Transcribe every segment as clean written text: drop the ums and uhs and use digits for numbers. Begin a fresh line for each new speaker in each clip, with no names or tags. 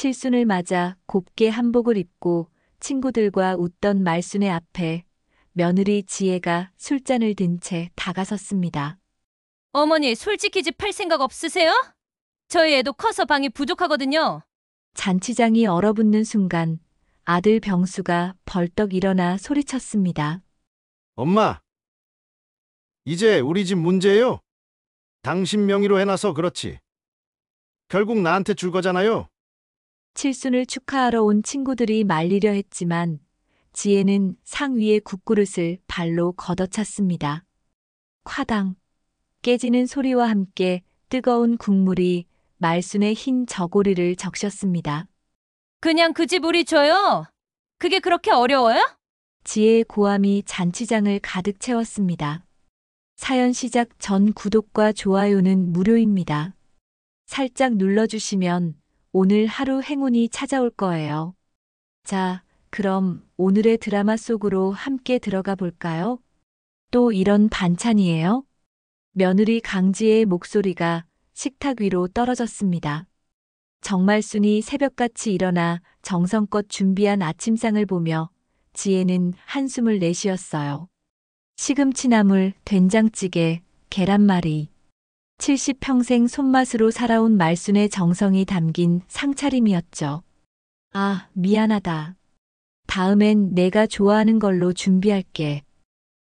칠순을 맞아 곱게 한복을 입고 친구들과 웃던 말순의 앞에 며느리 지혜가 술잔을 든 채 다가섰습니다.
어머니, 솔직히 집 팔 생각 없으세요? 저희 애도 커서 방이 부족하거든요.
잔치장이 얼어붙는 순간 아들 병수가 벌떡 일어나 소리쳤습니다.
엄마, 이제 우리 집 문제예요. 당신 명의로 해놔서 그렇지. 결국 나한테 줄 거잖아요.
칠순을 축하하러 온 친구들이 말리려 했지만 지혜는 상 위의 국그릇을 발로 걷어찼습니다. 콰당 깨지는 소리와 함께 뜨거운 국물이 말순의 흰 저고리를 적셨습니다.
그냥 그 집 우리 줘요. 그게 그렇게 어려워요?
지혜의 고함이 잔치장을 가득 채웠습니다. 사연 시작 전 구독과 좋아요는 무료입니다. 살짝 눌러주시면 오늘 하루 행운이 찾아올 거예요. 자, 그럼 오늘의 드라마 속으로 함께 들어가 볼까요? 또 이런 반찬이에요? 며느리 강지혜의 목소리가 식탁 위로 떨어졌습니다. 정말순이 새벽같이 일어나 정성껏 준비한 아침상을 보며 지혜는 한숨을 내쉬었어요. 시금치나물, 된장찌개, 계란말이. 70평생 손맛으로 살아온 말순의 정성이 담긴 상차림이었죠. 아, 미안하다. 다음엔 내가 좋아하는 걸로 준비할게.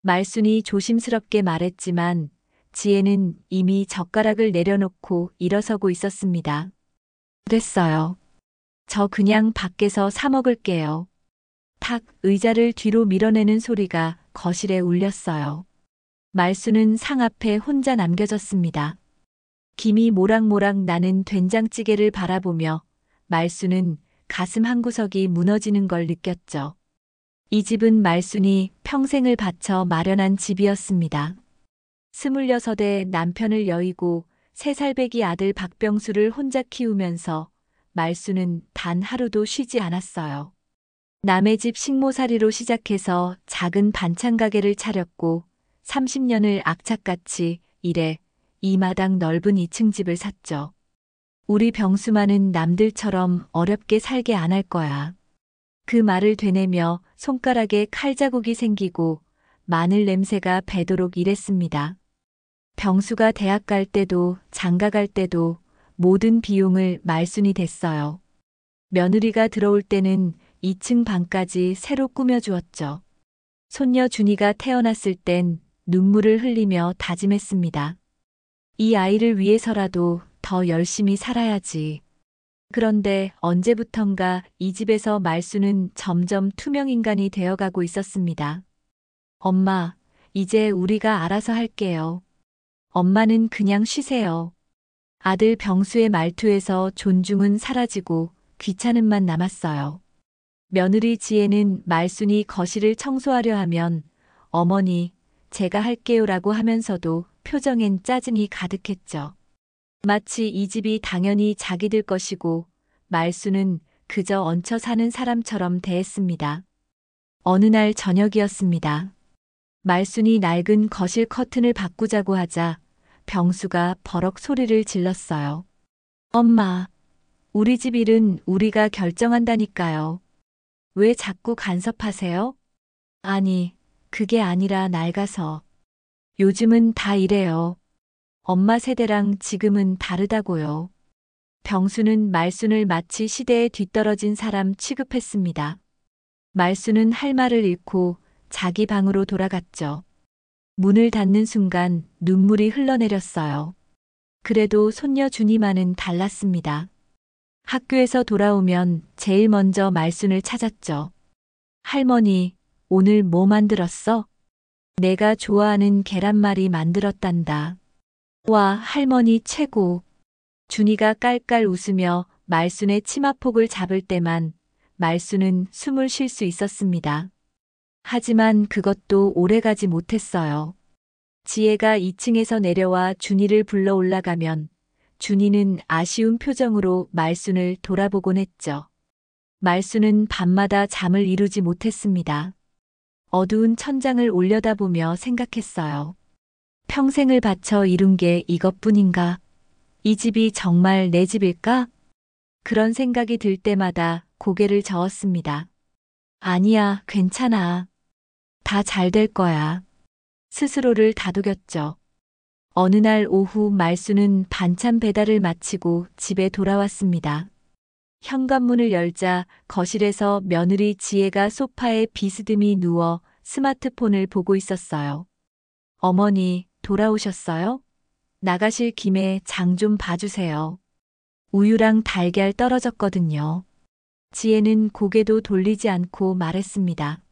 말순이 조심스럽게 말했지만 지혜는 이미 젓가락을 내려놓고 일어서고 있었습니다. 됐어요. 저 그냥 밖에서 사 먹을게요. 탁 의자를 뒤로 밀어내는 소리가 거실에 울렸어요. 말순은 상 앞에 혼자 남겨졌습니다. 김이 모락모락 나는 된장찌개를 바라보며 말순은 가슴 한구석이 무너지는 걸 느꼈죠. 이 집은 말순이 평생을 바쳐 마련한 집이었습니다. 26에 남편을 여의고 3살배기 아들 박병수를 혼자 키우면서 말순은 단 하루도 쉬지 않았어요. 남의 집 식모살이로 시작해서 작은 반찬 가게를 차렸고 30년을 악착같이 일해 이 마당 넓은 2층 집을 샀죠. 우리 병수만은 남들처럼 어렵게 살게 안 할 거야. 그 말을 되뇌며 손가락에 칼자국이 생기고 마늘 냄새가 배도록 일했습니다. 병수가 대학 갈 때도 장가 갈 때도 모든 비용을 말순이 댔어요. 며느리가 들어올 때는 2층 방까지 새로 꾸며주었죠. 손녀 준이가 태어났을 땐 눈물을 흘리며 다짐했습니다. 이 아이를 위해서라도 더 열심히 살아야지. 그런데 언제부턴가 이 집에서 말순은 점점 투명인간이 되어가고 있었습니다. 엄마, 이제 우리가 알아서 할게요. 엄마는 그냥 쉬세요. 아들 병수의 말투에서 존중은 사라지고 귀찮음만 남았어요. 며느리 지혜는 말순이 거실을 청소하려 하면 어머니, 제가 할게요라고 하면서도 표정엔 짜증이 가득했죠. 마치 이 집이 당연히 자기들 것이고 말순은 그저 얹혀 사는 사람처럼 대했습니다. 어느 날 저녁이었습니다. 말순이 낡은 거실 커튼을 바꾸자고 하자 병수가 버럭 소리를 질렀어요. 엄마, 우리 집 일은 우리가 결정한다니까요. 왜 자꾸 간섭하세요? 아니, 그게 아니라 낡아서. 요즘은 다 이래요. 엄마 세대랑 지금은 다르다고요. 병수는 말순을 마치 시대에 뒤떨어진 사람 취급했습니다. 말순은 할 말을 잃고 자기 방으로 돌아갔죠. 문을 닫는 순간 눈물이 흘러내렸어요. 그래도 손녀 준이만은 달랐습니다. 학교에서 돌아오면 제일 먼저 말순을 찾았죠. 할머니, 오늘 뭐 만들었어? 내가 좋아하는 계란말이 만들었단다. 와, 할머니 최고. 준이가 깔깔 웃으며 말순의 치마폭을 잡을 때만 말순은 숨을 쉴 수 있었습니다. 하지만 그것도 오래가지 못했어요. 지혜가 2층에서 내려와 준이를 불러 올라가면 준이는 아쉬운 표정으로 말순을 돌아보곤 했죠. 말순은 밤마다 잠을 이루지 못했습니다. 어두운 천장을 올려다보며 생각했어요. 평생을 바쳐 이룬 게 이것뿐인가? 이 집이 정말 내 집일까? 그런 생각이 들 때마다 고개를 저었습니다. 아니야, 괜찮아. 다 잘 될 거야. 스스로를 다독였죠. 어느 날 오후 말수는 반찬 배달을 마치고 집에 돌아왔습니다. 현관문을 열자 거실에서 며느리 지혜가 소파에 비스듬히 누워 스마트폰을 보고 있었어요. 어머니, 돌아오셨어요? 나가실 김에 장 좀 봐주세요. 우유랑 달걀 떨어졌거든요. 지혜는 고개도 돌리지 않고 말했습니다.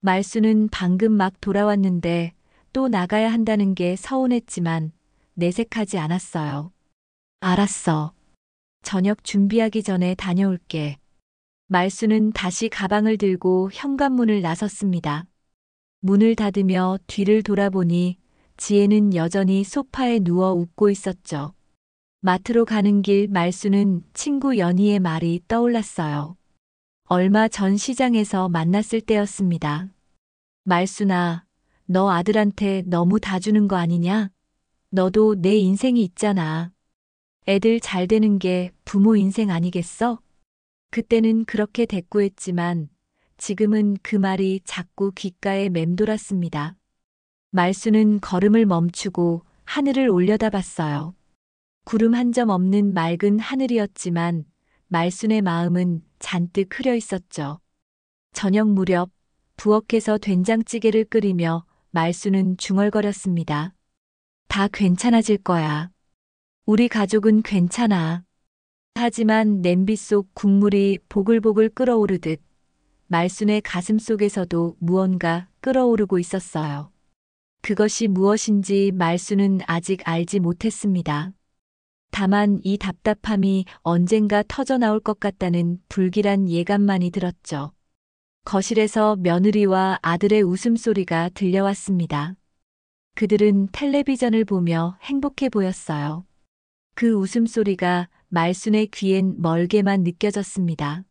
말수는 방금 막 돌아왔는데 또 나가야 한다는 게 서운했지만 내색하지 않았어요. 알았어. 저녁 준비하기 전에 다녀올게. 말수는 다시 가방을 들고 현관문을 나섰습니다. 문을 닫으며 뒤를 돌아보니 지혜는 여전히 소파에 누워 웃고 있었죠. 마트로 가는 길 말수는 친구 연희의 말이 떠올랐어요. 얼마 전 시장에서 만났을 때였습니다. 말수나, 너 아들한테 너무 다 주는 거 아니냐? 너도 내 인생이 있잖아. 애들 잘 되는 게 부모 인생 아니겠어? 그때는 그렇게 대꾸했지만 지금은 그 말이 자꾸 귓가에 맴돌았습니다. 말수는 걸음을 멈추고 하늘을 올려다봤어요. 구름 한 점 없는 맑은 하늘이었지만 말순의 마음은 잔뜩 흐려 있었죠. 저녁 무렵 부엌에서 된장찌개를 끓이며 말수는 중얼거렸습니다. 다 괜찮아질 거야. 우리 가족은 괜찮아. 하지만 냄비 속 국물이 보글보글 끓어오르듯 말순의 가슴 속에서도 무언가 끓어오르고 있었어요. 그것이 무엇인지 말수는 아직 알지 못했습니다. 다만 이 답답함이 언젠가 터져나올 것 같다는 불길한 예감만이 들었죠. 거실에서 며느리와 아들의 웃음소리가 들려왔습니다. 그들은 텔레비전을 보며 행복해 보였어요. 그 웃음소리가 말순의 귀엔 멀게만 느껴졌습니다.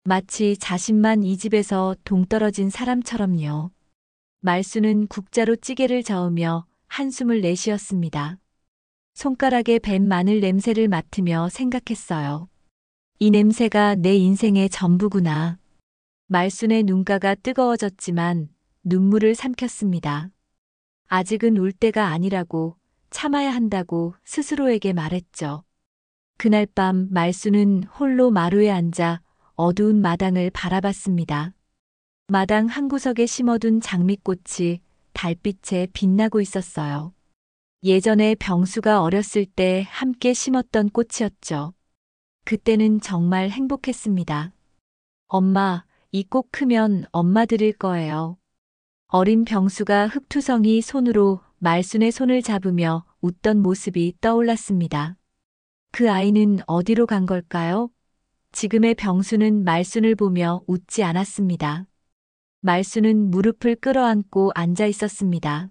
마치 자신만 이 집에서 동떨어진 사람처럼요. 말수는 국자로 찌개를 저으며 한숨을 내쉬었습니다. 손가락에 밴 마늘 냄새를 맡으며 생각했어요. 이 냄새가 내 인생의 전부구나. 말순의 눈가가 뜨거워졌지만 눈물을 삼켰습니다. 아직은 울 때가 아니라고, 참아야 한다고 스스로에게 말했죠. 그날 밤 말수는 홀로 마루에 앉아 어두운 마당을 바라봤습니다. 마당 한 구석에 심어둔 장미꽃이 달빛에 빛나고 있었어요. 예전에 병수가 어렸을 때 함께 심었던 꽃이었죠. 그때는 정말 행복했습니다. 엄마, 이 꽃 크면 엄마 드릴 거예요. 어린 병수가 흙투성이 손으로 말순의 손을 잡으며 웃던 모습이 떠올랐습니다. 그 아이는 어디로 간 걸까요? 지금의 병수는 말순을 보며 웃지 않았습니다. 말수는 무릎을 끌어안고 앉아 있었습니다.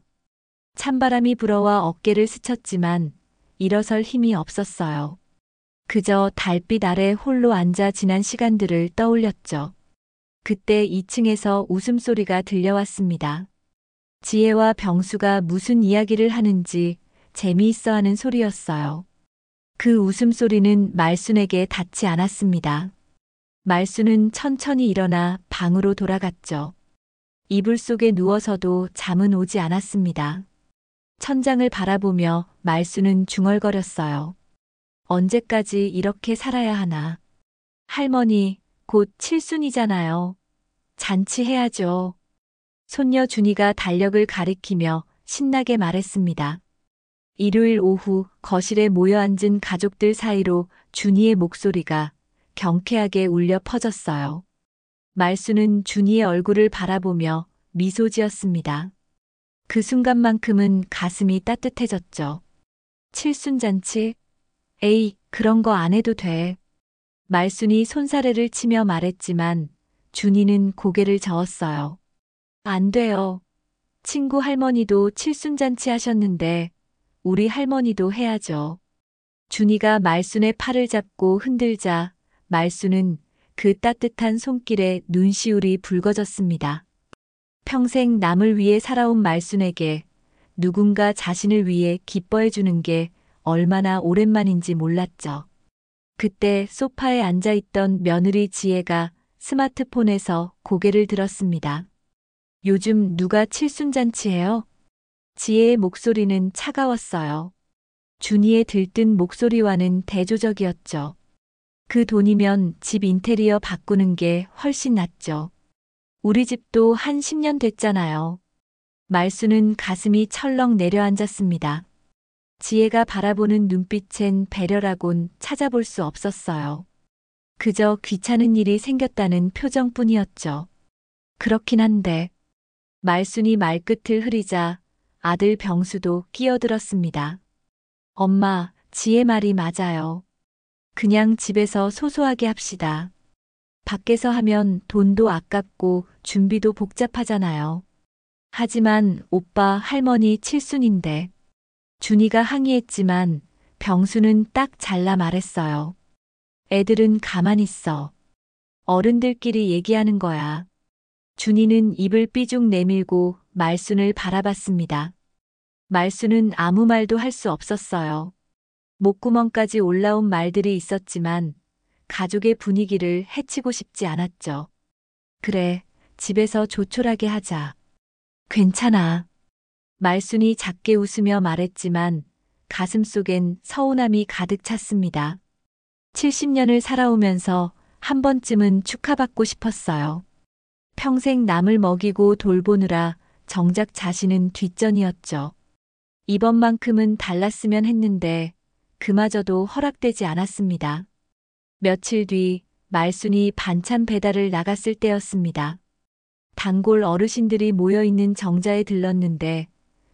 찬바람이 불어와 어깨를 스쳤지만 일어설 힘이 없었어요. 그저 달빛 아래 홀로 앉아 지난 시간들을 떠올렸죠. 그때 2층에서 웃음소리가 들려왔습니다. 지혜와 병수가 무슨 이야기를 하는지 재미있어 하는 소리였어요. 그 웃음소리는 말순에게 닿지 않았습니다. 말순은 천천히 일어나 방으로 돌아갔죠. 이불 속에 누워서도 잠은 오지 않았습니다. 천장을 바라보며 말수는 중얼거렸어요. 언제까지 이렇게 살아야 하나. 할머니, 곧 칠순이잖아요. 잔치해야죠. 손녀 준이가 달력을 가리키며 신나게 말했습니다. 일요일 오후 거실에 모여 앉은 가족들 사이로 준이의 목소리가 경쾌하게 울려 퍼졌어요. 말수는 준이의 얼굴을 바라보며 미소 지었습니다. 그 순간만큼은 가슴이 따뜻해졌죠. 칠순잔치? 에이, 그런 거 안 해도 돼. 말순이 손사래를 치며 말했지만 준이는 고개를 저었어요. 안 돼요. 친구 할머니도 칠순잔치 하셨는데 우리 할머니도 해야죠. 준이가 말순의 팔을 잡고 흔들자 말순은 그 따뜻한 손길에 눈시울이 붉어졌습니다. 평생 남을 위해 살아온 말순에게 누군가 자신을 위해 기뻐해 주는 게 얼마나 오랜만인지 몰랐죠. 그때 소파에 앉아있던 며느리 지혜가 스마트폰에서 고개를 들었습니다. 요즘 누가 칠순잔치해요? 지혜의 목소리는 차가웠어요. 준이의 들뜬 목소리와는 대조적이었죠. 그 돈이면 집 인테리어 바꾸는 게 훨씬 낫죠. 우리 집도 한 10년 됐잖아요. 말수는 가슴이 철렁 내려앉았습니다. 지혜가 바라보는 눈빛엔 배려라곤 찾아볼 수 없었어요. 그저 귀찮은 일이 생겼다는 표정뿐이었죠. 그렇긴 한데, 말순이 말끝을 흐리자 아들 병수도 끼어들었습니다. 엄마, 지혜 말이 맞아요. 그냥 집에서 소소하게 합시다. 밖에서 하면 돈도 아깝고 준비도 복잡하잖아요. 하지만 오빠 할머니 칠순인데. 준이가 항의했지만 병수는 딱 잘라 말했어요. 애들은 가만히 있어. 어른들끼리 얘기하는 거야. 준이는 입을 삐죽 내밀고 말순을 바라봤습니다. 말순은 아무 말도 할 수 없었어요. 목구멍까지 올라온 말들이 있었지만 가족의 분위기를 해치고 싶지 않았죠. 그래, 집에서 조촐하게 하자. 괜찮아. 말순이 작게 웃으며 말했지만 가슴속엔 서운함이 가득 찼습니다. 70년을 살아오면서 한 번쯤은 축하받고 싶었어요. 평생 남을 먹이고 돌보느라 정작 자신은 뒷전이었죠. 이번만큼은 달랐으면 했는데 그마저도 허락되지 않았습니다. 며칠 뒤 말순이 반찬 배달을 나갔을 때였습니다. 단골 어르신들이 모여있는 정자에 들렀는데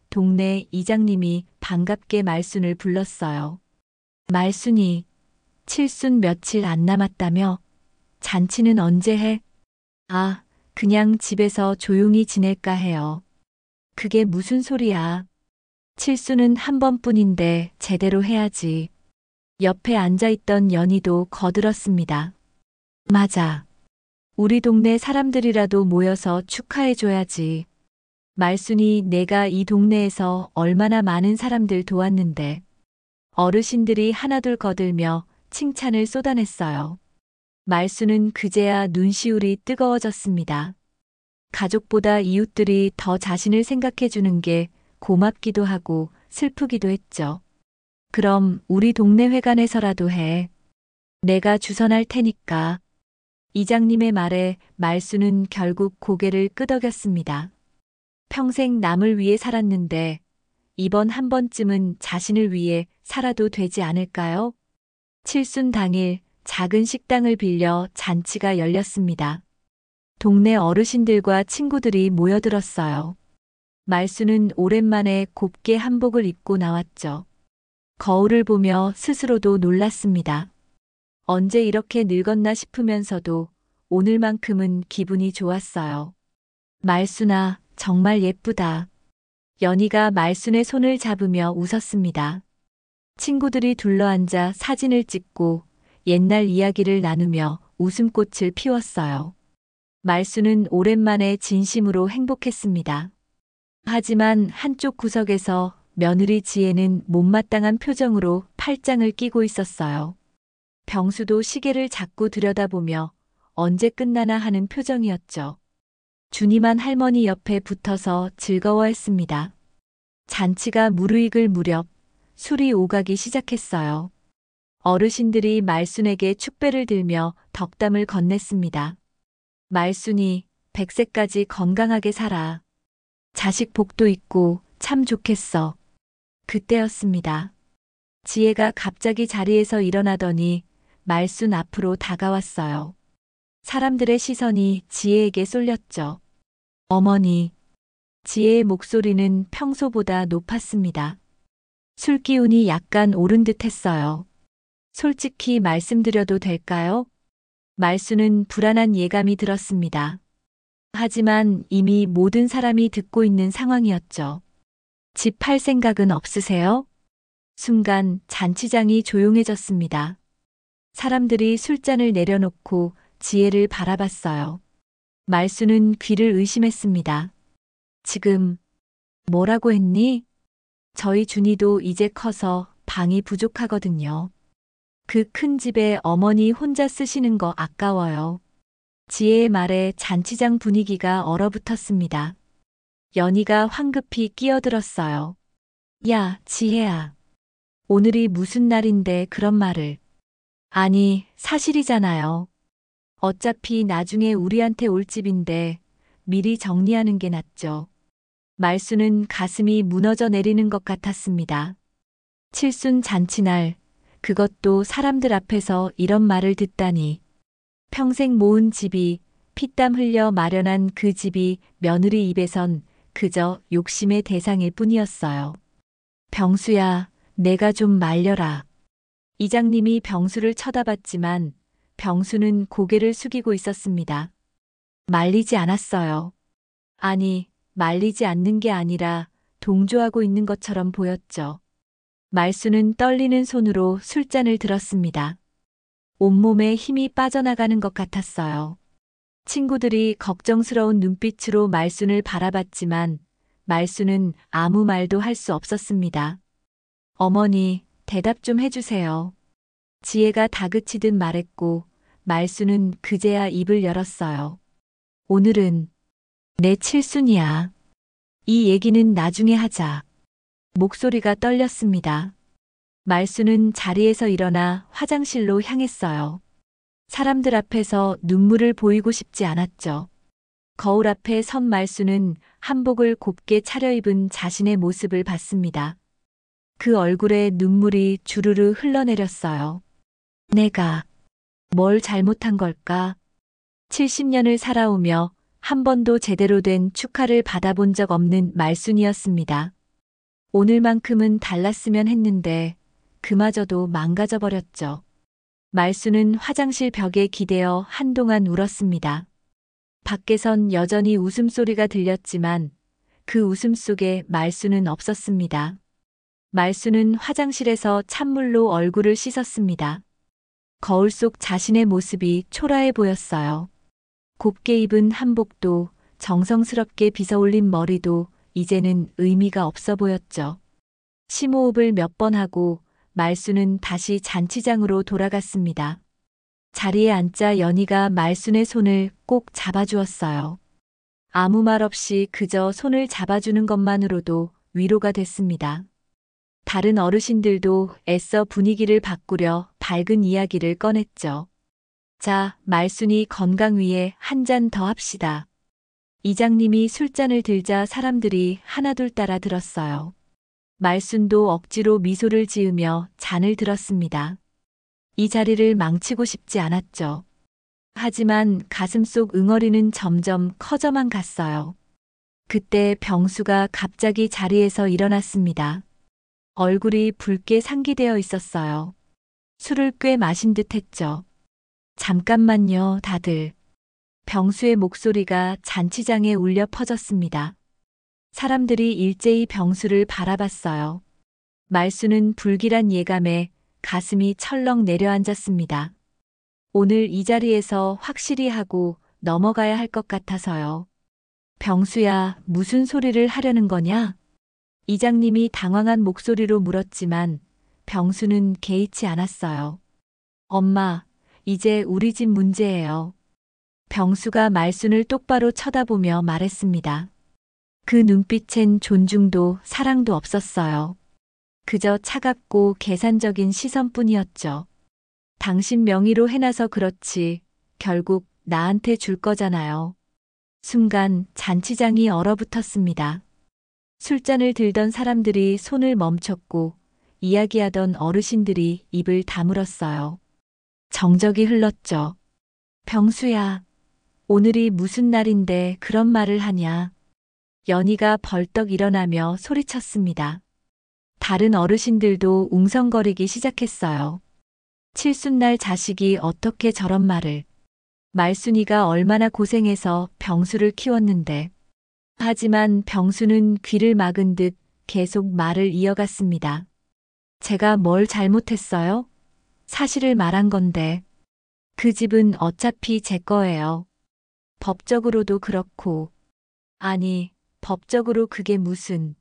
동네 이장님이 반갑게 말순을 불렀어요. 말순이, 칠순 며칠 안 남았다며? 잔치는 언제 해? 아, 그냥 집에서 조용히 지낼까 해요. 그게 무슨 소리야? 칠순은 한 번뿐인데 제대로 해야지. 옆에 앉아있던 연희도 거들었습니다. 맞아. 우리 동네 사람들이라도 모여서 축하해줘야지. 말순이 내가 이 동네에서 얼마나 많은 사람들 도왔는데. 어르신들이 하나둘 거들며 칭찬을 쏟아냈어요. 말순은 그제야 눈시울이 뜨거워졌습니다. 가족보다 이웃들이 더 자신을 생각해주는 게 고맙기도 하고 슬프기도 했죠. 그럼 우리 동네 회관에서라도 해. 내가 주선할 테니까. 이장님의 말에 말순은 결국 고개를 끄덕였습니다. 평생 남을 위해 살았는데 이번 한 번쯤은 자신을 위해 살아도 되지 않을까요? 칠순 당일 작은 식당을 빌려 잔치가 열렸습니다. 동네 어르신들과 친구들이 모여들었어요. 말순은 오랜만에 곱게 한복을 입고 나왔죠. 거울을 보며 스스로도 놀랐습니다. 언제 이렇게 늙었나 싶으면서도 오늘만큼은 기분이 좋았어요. 말순아, 정말 예쁘다. 연희가 말순의 손을 잡으며 웃었습니다. 친구들이 둘러앉아 사진을 찍고 옛날 이야기를 나누며 웃음꽃을 피웠어요. 말순은 오랜만에 진심으로 행복했습니다. 하지만 한쪽 구석에서 며느리 지혜는 못마땅한 표정으로 팔짱을 끼고 있었어요. 병수도 시계를 자꾸 들여다보며 언제 끝나나 하는 표정이었죠. 준이만 할머니 옆에 붙어서 즐거워했습니다. 잔치가 무르익을 무렵 술이 오가기 시작했어요. 어르신들이 말순에게 축배를 들며 덕담을 건넸습니다. 말순이 100세까지 건강하게 살아. 자식 복도 있고 참 좋겠어. 그때였습니다. 지혜가 갑자기 자리에서 일어나더니 말순 앞으로 다가왔어요. 사람들의 시선이 지혜에게 쏠렸죠. 어머니. 지혜의 목소리는 평소보다 높았습니다. 술 기운이 약간 오른 듯 했어요. 솔직히 말씀드려도 될까요? 말순은 불안한 예감이 들었습니다. 하지만 이미 모든 사람이 듣고 있는 상황이었죠. 집 팔 생각은 없으세요? 순간 잔치장이 조용해졌습니다. 사람들이 술잔을 내려놓고 지혜를 바라봤어요. 말순은 귀를 의심했습니다. 지금 뭐라고 했니? 저희 준이도 이제 커서 방이 부족하거든요. 그 큰 집에 어머니 혼자 쓰시는 거 아까워요. 지혜의 말에 잔치장 분위기가 얼어붙었습니다. 연희가 황급히 끼어들었어요. 야, 지혜야. 오늘이 무슨 날인데 그런 말을. 아니, 사실이잖아요. 어차피 나중에 우리한테 올 집인데 미리 정리하는 게 낫죠. 말수는 가슴이 무너져 내리는 것 같았습니다. 칠순 잔치날, 그것도 사람들 앞에서 이런 말을 듣다니. 평생 모은 집이, 피땀 흘려 마련한 그 집이 며느리 입에선 그저 욕심의 대상일 뿐이었어요. 병수야, 내가 좀 말려라. 이장님이 병수를 쳐다봤지만 병수는 고개를 숙이고 있었습니다. 말리지 않았어요. 아니, 말리지 않는 게 아니라 동조하고 있는 것처럼 보였죠. 말수는 떨리는 손으로 술잔을 들었습니다. 온몸에 힘이 빠져나가는 것 같았어요. 친구들이 걱정스러운 눈빛으로 말순을 바라봤지만 말순은 아무 말도 할 수 없었습니다. 어머니, 대답 좀 해주세요. 지혜가 다그치듯 말했고 말순은 그제야 입을 열었어요. 오늘은 내 칠순이야. 이 얘기는 나중에 하자. 목소리가 떨렸습니다. 말순은 자리에서 일어나 화장실로 향했어요. 사람들 앞에서 눈물을 보이고 싶지 않았죠. 거울 앞에 선 말순은 한복을 곱게 차려입은 자신의 모습을 봤습니다. 그 얼굴에 눈물이 주르르 흘러내렸어요. 내가 뭘 잘못한 걸까? 70년을 살아오며 한 번도 제대로 된 축하를 받아본 적 없는 말순이었습니다. 오늘만큼은 달랐으면 했는데 그마저도 망가져 버렸죠. 말순은 화장실 벽에 기대어 한동안 울었습니다. 밖에선 여전히 웃음소리가 들렸지만 그 웃음 속에 말순은 없었습니다. 말순은 화장실에서 찬물로 얼굴을 씻었습니다. 거울 속 자신의 모습이 초라해 보였어요. 곱게 입은 한복도 정성스럽게 빗어올린 머리도 이제는 의미가 없어 보였죠. 심호흡을 몇 번 하고 말순은 다시 잔치장으로 돌아갔습니다. 자리에 앉자 연희가 말순의 손을 꼭 잡아주었어요. 아무 말 없이 그저 손을 잡아주는 것만으로도 위로가 됐습니다. 다른 어르신들도 애써 분위기를 바꾸려 밝은 이야기를 꺼냈죠. 자, 말순이 건강 위해 한 잔 더 합시다. 이장님이 술잔을 들자 사람들이 하나둘 따라 들었어요. 말순도 억지로 미소를 지으며 잔을 들었습니다. 이 자리를 망치고 싶지 않았죠. 하지만 가슴속 응어리는 점점 커져만 갔어요. 그때 병수가 갑자기 자리에서 일어났습니다. 얼굴이 붉게 상기되어 있었어요. 술을 꽤 마신 듯 했죠. 잠깐만요, 다들. 병수의 목소리가 잔치장에 울려 퍼졌습니다. 사람들이 일제히 병수를 바라봤어요. 말수는 불길한 예감에 가슴이 철렁 내려앉았습니다. 오늘 이 자리에서 확실히 하고 넘어가야 할 것 같아서요. 병수야, 무슨 소리를 하려는 거냐? 이장님이 당황한 목소리로 물었지만 병수는 개의치 않았어요. 엄마, 이제 우리 집 문제예요. 병수가 말순을 똑바로 쳐다보며 말했습니다. 그 눈빛엔 존중도 사랑도 없었어요. 그저 차갑고 계산적인 시선뿐이었죠. 당신 명의로 해놔서 그렇지 결국 나한테 줄 거잖아요. 순간 잔치장이 얼어붙었습니다. 술잔을 들던 사람들이 손을 멈췄고 이야기하던 어르신들이 입을 다물었어요. 정적이 흘렀죠. 병수야, 오늘이 무슨 날인데 그런 말을 하냐. 연희가 벌떡 일어나며 소리쳤습니다. 다른 어르신들도 웅성거리기 시작했어요. 칠순날 자식이 어떻게 저런 말을. 말순이가 얼마나 고생해서 병수를 키웠는데. 하지만 병수는 귀를 막은 듯 계속 말을 이어갔습니다. 제가 뭘 잘못했어요? 사실을 말한 건데. 그 집은 어차피 제 거예요. 법적으로도 그렇고. 아니, 법적으로 그게 무슨.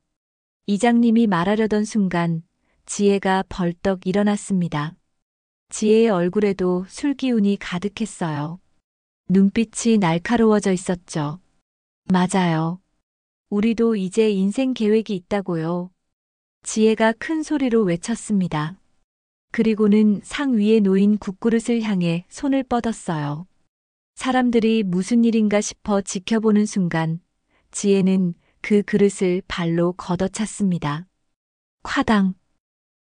이장님이 말하려던 순간 지혜가 벌떡 일어났습니다. 지혜의 얼굴에도 술 기운이 가득했어요. 눈빛이 날카로워져 있었죠. 맞아요. 우리도 이제 인생 계획이 있다고요. 지혜가 큰 소리로 외쳤습니다. 그리고는 상 위에 놓인 국그릇을 향해 손을 뻗었어요. 사람들이 무슨 일인가 싶어 지켜보는 순간 지혜는 그 그릇을 발로 걷어찼습니다. 콰당!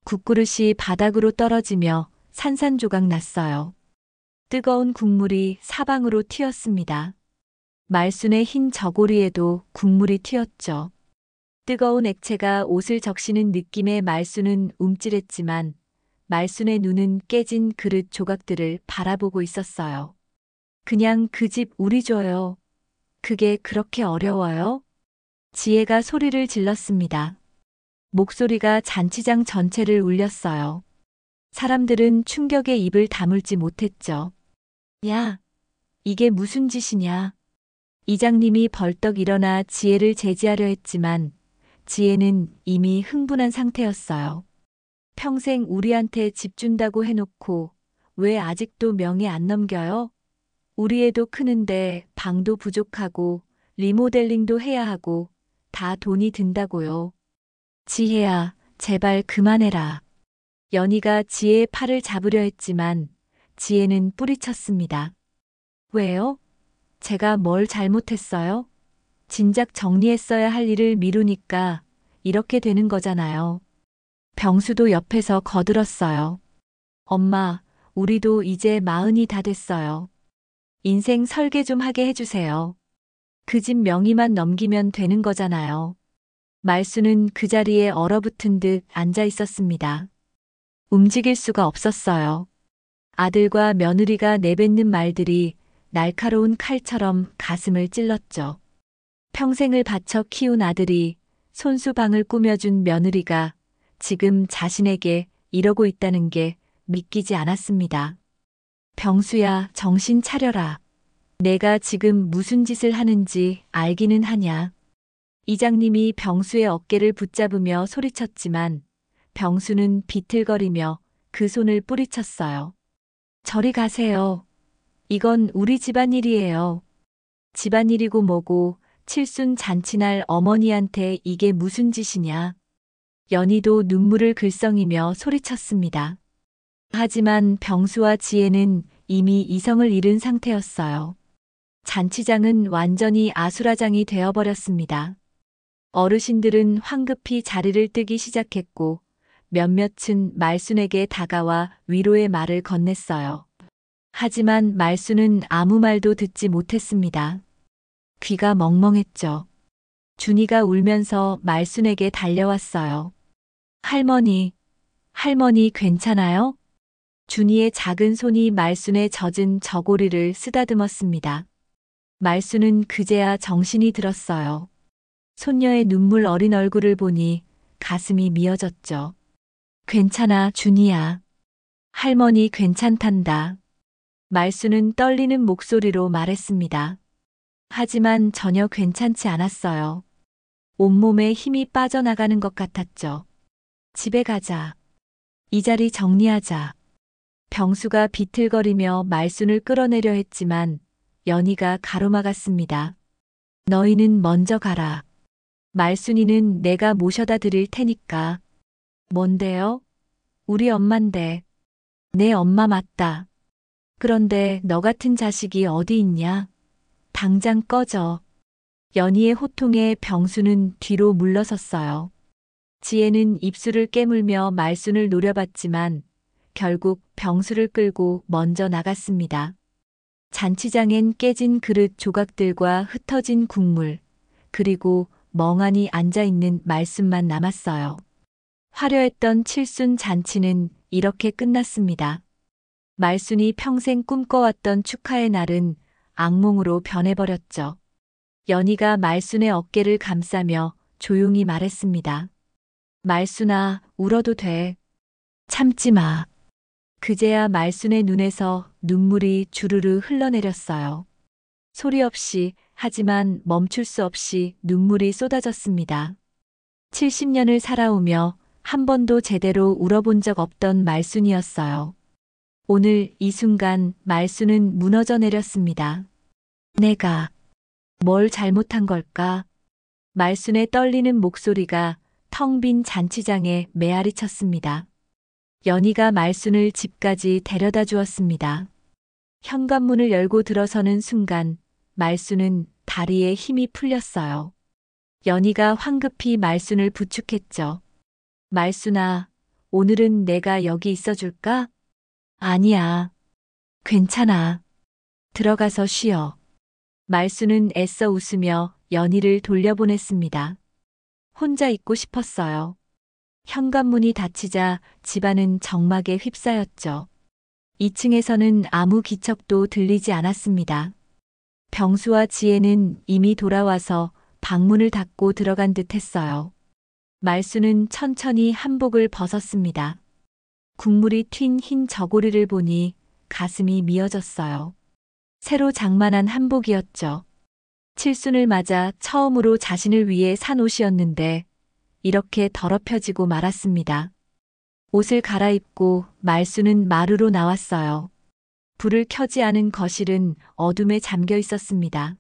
국그릇이 바닥으로 떨어지며 산산조각 났어요. 뜨거운 국물이 사방으로 튀었습니다. 말순의 흰 저고리에도 국물이 튀었죠. 뜨거운 액체가 옷을 적시는 느낌의 말순은 움찔했지만 말순의 눈은 깨진 그릇 조각들을 바라보고 있었어요. 그냥 그 집 우리 줘요. 그게 그렇게 어려워요? 지혜가 소리를 질렀습니다. 목소리가 잔치장 전체를 울렸어요. 사람들은 충격에 입을 다물지 못했죠. 야, 이게 무슨 짓이냐? 이장님이 벌떡 일어나 지혜를 제지하려 했지만 지혜는 이미 흥분한 상태였어요. 평생 우리한테 집 준다고 해놓고 왜 아직도 명예 안 넘겨요? 우리 애도 크는데 방도 부족하고 리모델링도 해야 하고 다 돈이 든다고요. 지혜야, 제발 그만해라. 연희가 지혜의 팔을 잡으려 했지만 지혜는 뿌리쳤습니다. 왜요? 제가 뭘 잘못했어요? 진작 정리했어야 할 일을 미루니까 이렇게 되는 거잖아요. 병수도 옆에서 거들었어요. 엄마, 우리도 이제 40이 다 됐어요. 인생 설계 좀 하게 해주세요. 그 집 명의만 넘기면 되는 거잖아요. 말수는 그 자리에 얼어붙은 듯 앉아 있었습니다. 움직일 수가 없었어요. 아들과 며느리가 내뱉는 말들이 날카로운 칼처럼 가슴을 찔렀죠. 평생을 바쳐 키운 아들이 손수방을 꾸며준 며느리가 지금 자신에게 이러고 있다는 게 믿기지 않았습니다. 병수야, 정신 차려라. 내가 지금 무슨 짓을 하는지 알기는 하냐. 이장님이 병수의 어깨를 붙잡으며 소리쳤지만 병수는 비틀거리며 그 손을 뿌리쳤어요. 저리 가세요. 이건 우리 집안일이에요. 집안일이고 뭐고 칠순 잔치날 어머니한테 이게 무슨 짓이냐. 연희도 눈물을 글썽이며 소리쳤습니다. 하지만 병수와 지혜는 이미 이성을 잃은 상태였어요. 잔치장은 완전히 아수라장이 되어버렸습니다. 어르신들은 황급히 자리를 뜨기 시작했고 몇몇은 말순에게 다가와 위로의 말을 건넸어요. 하지만 말순은 아무 말도 듣지 못했습니다. 귀가 멍멍했죠. 준이가 울면서 말순에게 달려왔어요. 할머니, 할머니 괜찮아요? 준이의 작은 손이 말순의 젖은 저고리를 쓰다듬었습니다. 말순은 그제야 정신이 들었어요. 손녀의 눈물 어린 얼굴을 보니 가슴이 미어졌죠. 괜찮아, 준이야. 할머니 괜찮단다. 말순은 떨리는 목소리로 말했습니다. 하지만 전혀 괜찮지 않았어요. 온몸에 힘이 빠져나가는 것 같았죠. 집에 가자. 이 자리 정리하자. 병수가 비틀거리며 말순을 끌어내려 했지만 연희가 가로막았습니다. 너희는 먼저 가라. 말순이는 내가 모셔다 드릴 테니까. 뭔데요? 우리 엄만데. 내 엄마 맞다. 그런데 너 같은 자식이 어디 있냐? 당장 꺼져. 연희의 호통에 병수는 뒤로 물러섰어요. 지혜는 입술을 깨물며 말순을 노려봤지만 결국 병수를 끌고 먼저 나갔습니다. 잔치장엔 깨진 그릇 조각들과 흩어진 국물, 그리고 멍하니 앉아있는 말순만 남았어요. 화려했던 칠순 잔치는 이렇게 끝났습니다. 말순이 평생 꿈꿔왔던 축하의 날은 악몽으로 변해버렸죠. 연희가 말순의 어깨를 감싸며 조용히 말했습니다. 말순아, 울어도 돼. 참지 마. 그제야 말순의 눈에서 눈물이 주르르 흘러내렸어요. 소리 없이, 하지만 멈출 수 없이 눈물이 쏟아졌습니다. 70년을 살아오며 한 번도 제대로 울어본 적 없던 말순이었어요. 오늘 이 순간 말수는 무너져 내렸습니다. 내가 뭘 잘못한 걸까? 말순의 떨리는 목소리가 텅 빈 잔치장에 메아리 쳤습니다. 연희가 말순을 집까지 데려다 주었습니다. 현관문을 열고 들어서는 순간 말순은 다리에 힘이 풀렸어요. 연희가 황급히 말순을 부축했죠. 말순아, 오늘은 내가 여기 있어줄까? 아니야. 괜찮아. 들어가서 쉬어. 말순은 애써 웃으며 연희를 돌려보냈습니다. 혼자 있고 싶었어요. 현관문이 닫히자 집안은 정막에 휩싸였죠. 2층에서는 아무 기척도 들리지 않았습니다. 병수와 지혜는 이미 돌아와서 방문을 닫고 들어간 듯 했어요. 말수는 천천히 한복을 벗었습니다. 국물이 튄 흰 저고리를 보니 가슴이 미어졌어요. 새로 장만한 한복이었죠. 칠순을 맞아 처음으로 자신을 위해 산 옷이었는데 이렇게 더럽혀지고 말았습니다. 옷을 갈아입고 말수는 마루로 나왔어요. 불을 켜지 않은 거실은 어둠에 잠겨 있었습니다.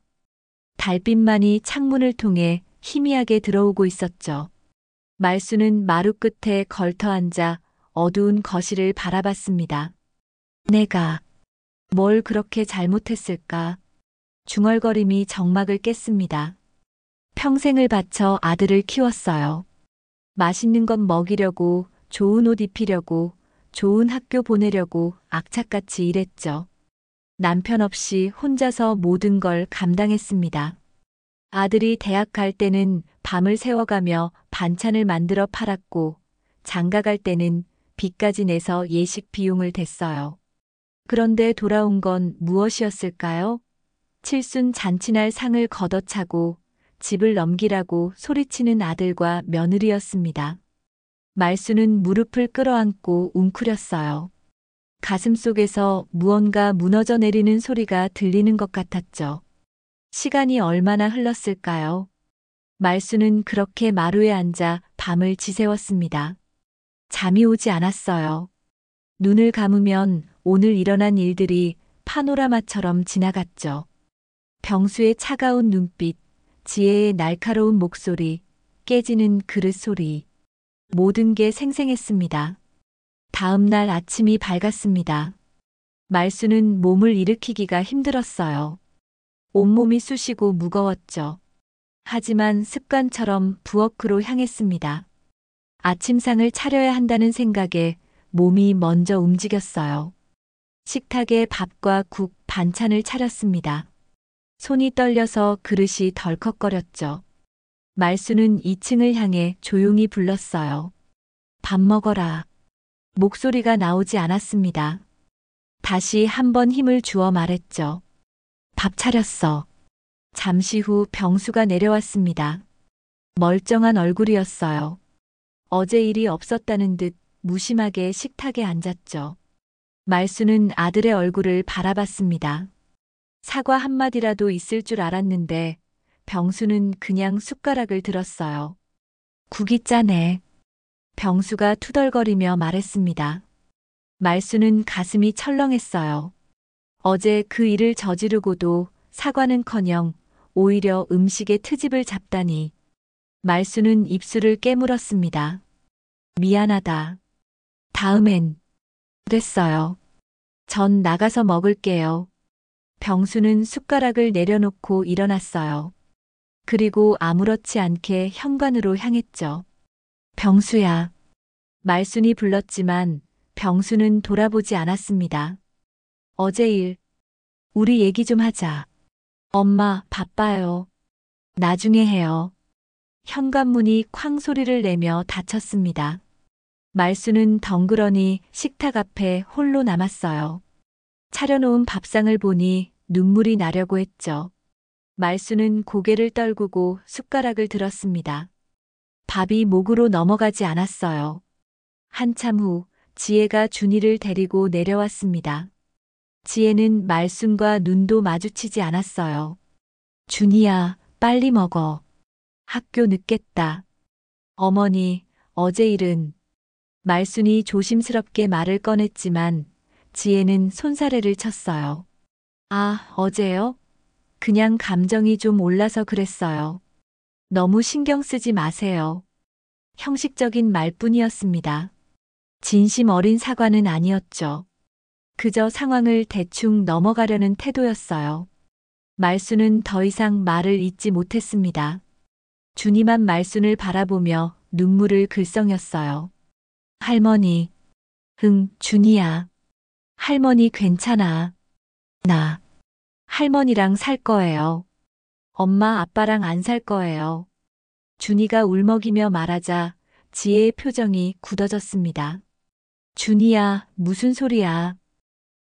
달빛만이 창문을 통해 희미하게 들어오고 있었죠. 말수는 마루 끝에 걸터 앉아 어두운 거실을 바라봤습니다. 내가 뭘 그렇게 잘못했을까? 중얼거림이 정막을 깼습니다. 평생을 바쳐 아들을 키웠어요. 맛있는 것 먹이려고, 좋은 옷 입히려고, 좋은 학교 보내려고 악착같이 일했죠. 남편 없이 혼자서 모든 걸 감당했습니다. 아들이 대학 갈 때는 밤을 새워가며 반찬을 만들어 팔았고, 장가 갈 때는 빚까지 내서 예식 비용을 댔어요. 그런데 돌아온 건 무엇이었을까요? 칠순 잔치날 상을 걷어차고 집을 넘기라고 소리치는 아들과 며느리였습니다. 말수는 무릎을 끌어안고 웅크렸어요. 가슴속에서 무언가 무너져 내리는 소리가 들리는 것 같았죠. 시간이 얼마나 흘렀을까요? 말수는 그렇게 마루에 앉아 밤을 지새웠습니다. 잠이 오지 않았어요. 눈을 감으면 오늘 일어난 일들이 파노라마처럼 지나갔죠. 병수의 차가운 눈빛, 지혜의 날카로운 목소리, 깨지는 그릇 소리. 모든 게 생생했습니다. 다음 날 아침이 밝았습니다. 말수는 몸을 일으키기가 힘들었어요. 온몸이 쑤시고 무거웠죠. 하지만 습관처럼 부엌으로 향했습니다. 아침상을 차려야 한다는 생각에 몸이 먼저 움직였어요. 식탁에 밥과 국, 반찬을 차렸습니다. 손이 떨려서 그릇이 덜컥거렸죠. 말수는 2층을 향해 조용히 불렀어요. 밥 먹어라. 목소리가 나오지 않았습니다. 다시 한번 힘을 주어 말했죠. 밥 차렸어. 잠시 후 병수가 내려왔습니다. 멀쩡한 얼굴이었어요. 어제 일이 없었다는 듯 무심하게 식탁에 앉았죠. 말수는 아들의 얼굴을 바라봤습니다. 사과 한마디라도 있을 줄 알았는데 병수는 그냥 숟가락을 들었어요. 국이 짜네. 병수가 투덜거리며 말했습니다. 말수는 가슴이 철렁했어요. 어제 그 일을 저지르고도 사과는커녕 오히려 음식의 트집을 잡다니. 말수는 입술을 깨물었습니다. 미안하다. 다음엔. 그랬어요. 전 나가서 먹을게요. 병수는 숟가락을 내려놓고 일어났어요. 그리고 아무렇지 않게 현관으로 향했죠. 병수야. 말순이 불렀지만 병수는 돌아보지 않았습니다. 어제 일, 우리 얘기 좀 하자. 엄마, 바빠요. 나중에 해요. 현관문이 쾅 소리를 내며 닫혔습니다. 말수는 덩그러니 식탁 앞에 홀로 남았어요. 차려놓은 밥상을 보니 눈물이 나려고 했죠. 말수는 고개를 떨구고 숟가락을 들었습니다. 밥이 목으로 넘어가지 않았어요. 한참 후 지혜가 준이를 데리고 내려왔습니다. 지혜는 말순과 눈도 마주치지 않았어요. 준이야, 빨리 먹어. 학교 늦겠다. 어머니, 어제 일은. 말순이 조심스럽게 말을 꺼냈지만 지혜는 손사래를 쳤어요. 아, 어제요? 그냥 감정이 좀 올라서 그랬어요. 너무 신경 쓰지 마세요. 형식적인 말뿐이었습니다. 진심 어린 사과는 아니었죠. 그저 상황을 대충 넘어가려는 태도였어요. 말순은 더 이상 말을 잇지 못했습니다. 준이만 말순을 바라보며 눈물을 글썽였어요. 할머니, 응, 준이야. 할머니 괜찮아. 나 할머니랑 살 거예요. 엄마 아빠랑 안 살 거예요. 준이가 울먹이며 말하자 지혜의 표정이 굳어졌습니다. 준이야, 무슨 소리야.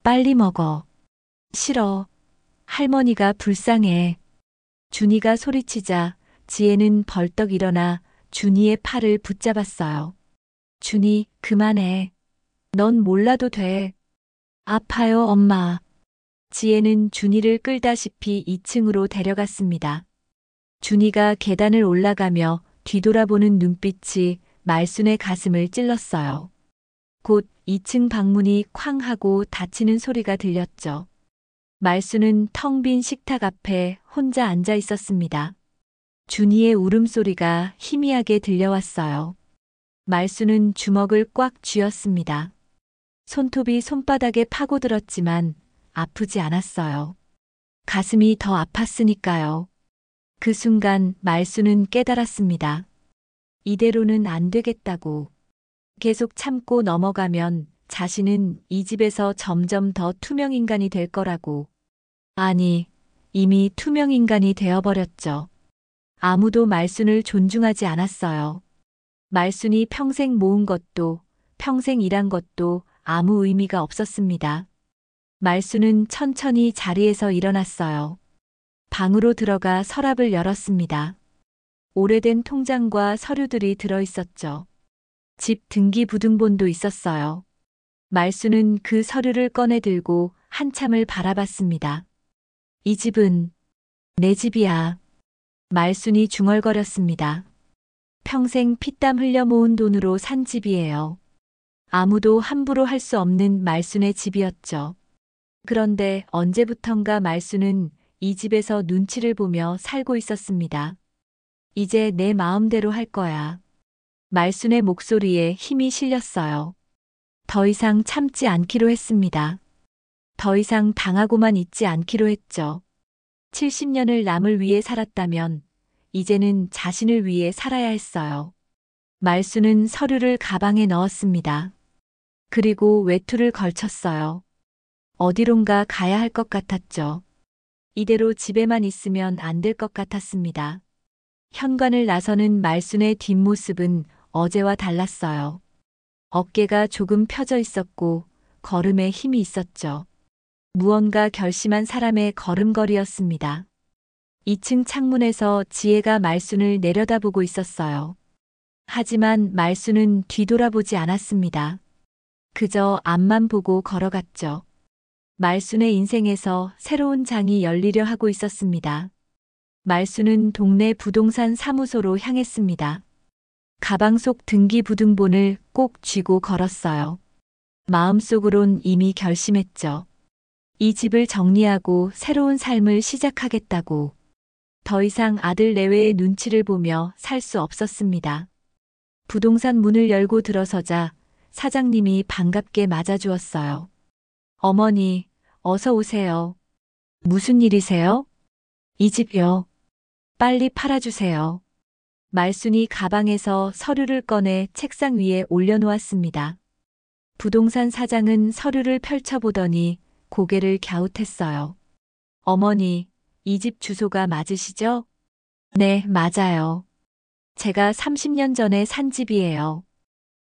빨리 먹어. 싫어. 할머니가 불쌍해. 준이가 소리치자 지혜는 벌떡 일어나 준이의 팔을 붙잡았어요. 준이, 그만해. 넌 몰라도 돼. 아파요, 엄마. 지혜는 준이를 끌다시피 2층으로 데려갔습니다. 준이가 계단을 올라가며 뒤돌아보는 눈빛이 말순의 가슴을 찔렀어요. 곧 2층 방문이 쾅 하고 닫히는 소리가 들렸죠. 말순은 텅 빈 식탁 앞에 혼자 앉아 있었습니다. 준이의 울음소리가 희미하게 들려왔어요. 말순은 주먹을 꽉 쥐었습니다. 손톱이 손바닥에 파고들었지만 아프지 않았어요. 가슴이 더 아팠으니까요. 그 순간 말순은 깨달았습니다. 이대로는 안 되겠다고. 계속 참고 넘어가면 자신은 이 집에서 점점 더 투명인간이 될 거라고. 아니, 이미 투명인간이 되어버렸죠. 아무도 말순을 존중하지 않았어요. 말순이 평생 모은 것도, 평생 일한 것도 아무 의미가 없었습니다. 말순은 천천히 자리에서 일어났어요. 방으로 들어가 서랍을 열었습니다. 오래된 통장과 서류들이 들어있었죠. 집 등기부등본도 있었어요. 말순은 그 서류를 꺼내 들고 한참을 바라봤습니다. 이 집은 내 집이야. 말순이 중얼거렸습니다. 평생 피땀 흘려 모은 돈으로 산 집이에요. 아무도 함부로 할 수 없는 말순의 집이었죠. 그런데 언제부턴가 말순은 이 집에서 눈치를 보며 살고 있었습니다. 이제 내 마음대로 할 거야. 말순의 목소리에 힘이 실렸어요. 더 이상 참지 않기로 했습니다. 더 이상 당하고만 있지 않기로 했죠. 70년을 남을 위해 살았다면 이제는 자신을 위해 살아야 했어요. 말순은 서류를 가방에 넣었습니다. 그리고 외투를 걸쳤어요. 어디론가 가야 할 것 같았죠. 이대로 집에만 있으면 안 될 것 같았습니다. 현관을 나서는 말순의 뒷모습은 어제와 달랐어요. 어깨가 조금 펴져 있었고 걸음에 힘이 있었죠. 무언가 결심한 사람의 걸음걸이였습니다. 2층 창문에서 지혜가 말순을 내려다보고 있었어요. 하지만 말순은 뒤돌아보지 않았습니다. 그저 앞만 보고 걸어갔죠. 말순의 인생에서 새로운 장이 열리려 하고 있었습니다. 말순은 동네 부동산 사무소로 향했습니다. 가방 속 등기부등본을 꼭 쥐고 걸었어요. 마음속으론 이미 결심했죠. 이 집을 정리하고 새로운 삶을 시작하겠다고. 더 이상 아들 내외의 눈치를 보며 살 수 없었습니다. 부동산 문을 열고 들어서자 사장님이 반갑게 맞아주었어요. 어머니, 어서 오세요. 무슨 일이세요? 이 집요. 빨리 팔아주세요. 말순이 가방에서 서류를 꺼내 책상 위에 올려놓았습니다. 부동산 사장은 서류를 펼쳐보더니 고개를 갸웃했어요. 어머니, 이 집 주소가 맞으시죠? 네, 맞아요. 제가 30년 전에 산 집이에요.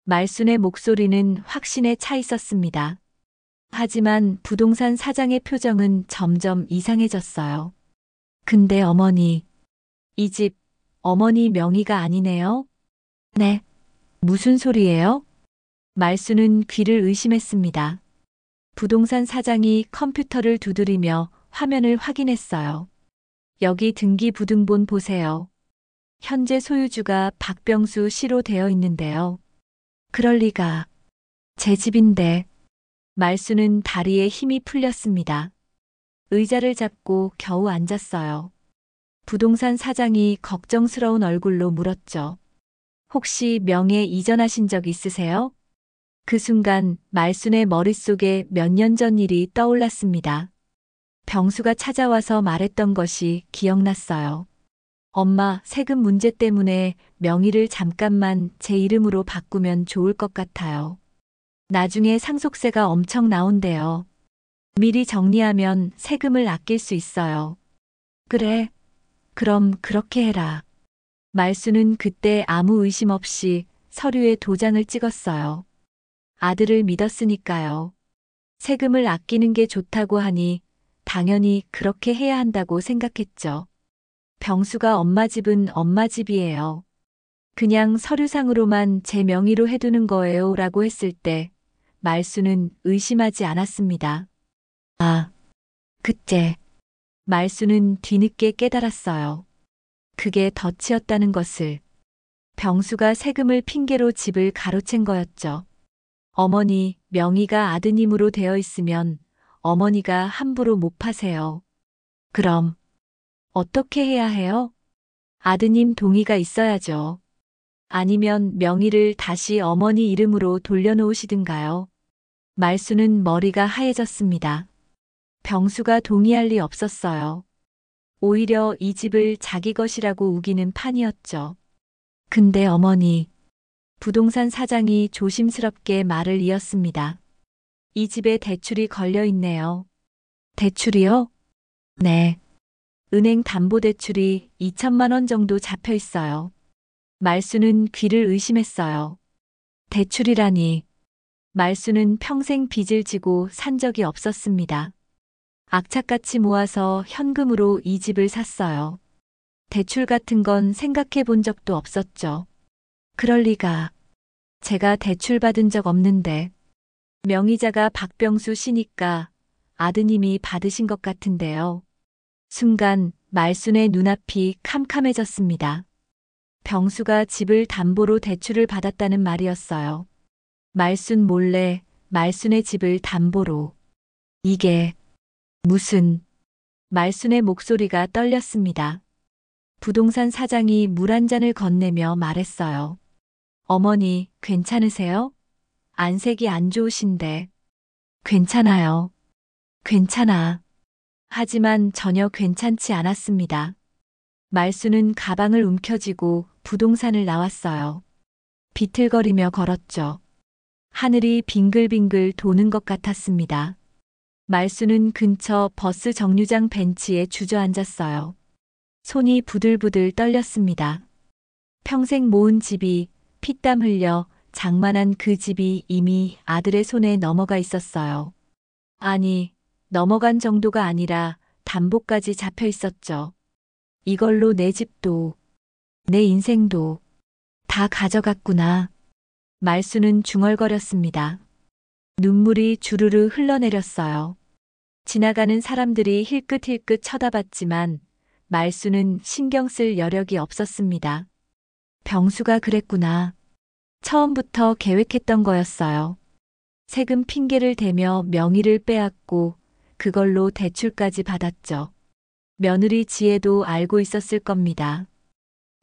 말순의 목소리는 확신에 차 있었습니다. 하지만 부동산 사장의 표정은 점점 이상해졌어요. 근데 어머니, 이 집 어머니 명의가 아니네요? 네. 무슨 소리예요? 말순은 귀를 의심했습니다. 부동산 사장이 컴퓨터를 두드리며 화면을 확인했어요. 여기 등기부등본 보세요. 현재 소유주가 박병수 씨로 되어 있는데요. 그럴 리가. 제 집인데. 말수는 다리에 힘이 풀렸습니다. 의자를 잡고 겨우 앉았어요. 부동산 사장이 걱정스러운 얼굴로 물었죠. 혹시 명예 이전하신 적 있으세요? 그 순간 말순의 머릿속에 몇 년 전 일이 떠올랐습니다. 병수가 찾아와서 말했던 것이 기억났어요. 엄마, 세금 문제 때문에 명의를 잠깐만 제 이름으로 바꾸면 좋을 것 같아요. 나중에 상속세가 엄청 나온대요. 미리 정리하면 세금을 아낄 수 있어요. 그래. 그럼 그렇게 해라. 말수는 그때 아무 의심 없이 서류에 도장을 찍었어요. 아들을 믿었으니까요. 세금을 아끼는 게 좋다고 하니 당연히 그렇게 해야 한다고 생각했죠. 병수가 엄마 집은 엄마 집이에요. 그냥 서류상으로만 제 명의로 해두는 거예요 라고 했을 때 말수는 의심하지 않았습니다. 아, 그때 말수는 뒤늦게 깨달았어요. 그게 덫이었다는 것을. 병수가 세금을 핑계로 집을 가로챈 거였죠. 어머니, 명의가 아드님으로 되어 있으면 어머니가 함부로 못 파세요. 그럼 어떻게 해야 해요? 아드님 동의가 있어야죠. 아니면 명의를 다시 어머니 이름으로 돌려놓으시든가요. 말수는 머리가 하얘졌습니다. 병수가 동의할 리 없었어요. 오히려 이 집을 자기 것이라고 우기는 판이었죠. 근데 어머니, 부동산 사장이 조심스럽게 말을 이었습니다. 이 집에 대출이 걸려 있네요. 대출이요? 네. 은행 담보대출이 2천만 원 정도 잡혀 있어요. 말수는 귀를 의심했어요. 대출이라니. 말수는 평생 빚을 지고 산 적이 없었습니다. 악착같이 모아서 현금으로 이 집을 샀어요. 대출 같은 건 생각해 본 적도 없었죠. 그럴 리가. 제가 대출 받은 적 없는데. 명의자가 박병수 씨니까 아드님이 받으신 것 같은데요. 순간 말순의 눈앞이 캄캄해졌습니다. 병수가 집을 담보로 대출을 받았다는 말이었어요. 말순 몰래 말순의 집을 담보로. 이게 무슨... 말순의 목소리가 떨렸습니다. 부동산 사장이 물 한 잔을 건네며 말했어요. 어머니, 괜찮으세요? 안색이 안 좋으신데. 괜찮아요. 괜찮아. 하지만 전혀 괜찮지 않았습니다. 말수는 가방을 움켜쥐고 부동산을 나왔어요. 비틀거리며 걸었죠. 하늘이 빙글빙글 도는 것 같았습니다. 말수는 근처 버스 정류장 벤치에 주저앉았어요. 손이 부들부들 떨렸습니다. 평생 모은 집이 피땀 흘려 장만한 그 집이 이미 아들의 손에 넘어가 있었어요. 아니, 넘어간 정도가 아니라 담보까지 잡혀 있었죠. 이걸로 내 집도, 내 인생도 다 가져갔구나. 말수는 중얼거렸습니다. 눈물이 주르르 흘러내렸어요. 지나가는 사람들이 힐끗힐끗 쳐다봤지만 말수는 신경 쓸 여력이 없었습니다. 병수가 그랬구나. 처음부터 계획했던 거였어요. 세금 핑계를 대며 명의를 빼앗고 그걸로 대출까지 받았죠. 며느리 지혜도 알고 있었을 겁니다.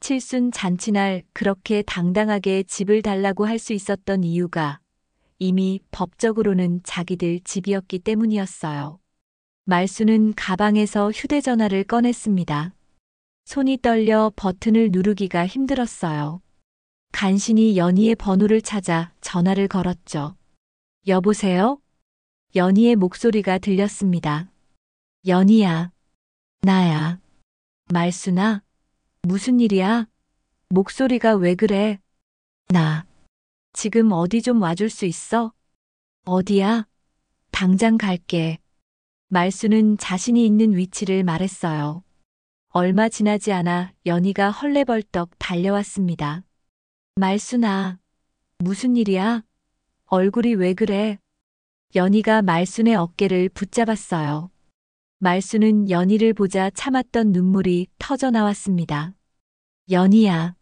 칠순 잔치날 그렇게 당당하게 집을 달라고 할 수 있었던 이유가 이미 법적으로는 자기들 집이었기 때문이었어요. 말수는 가방에서 휴대전화를 꺼냈습니다. 손이 떨려 버튼을 누르기가 힘들었어요. 간신히 연희의 번호를 찾아 전화를 걸었죠. 여보세요? 연희의 목소리가 들렸습니다. 연희야. 나야. 말수나? 무슨 일이야? 목소리가 왜 그래? 나. 지금 어디 좀 와줄 수 있어? 어디야? 당장 갈게. 말수는 자신이 있는 위치를 말했어요. 얼마 지나지 않아 연희가 헐레벌떡 달려왔습니다. 말수나. 무슨 일이야? 얼굴이 왜 그래? 연희가 말순의 어깨를 붙잡았어요. 말순은 연희를 보자 참았던 눈물이 터져 나왔습니다. 연희야.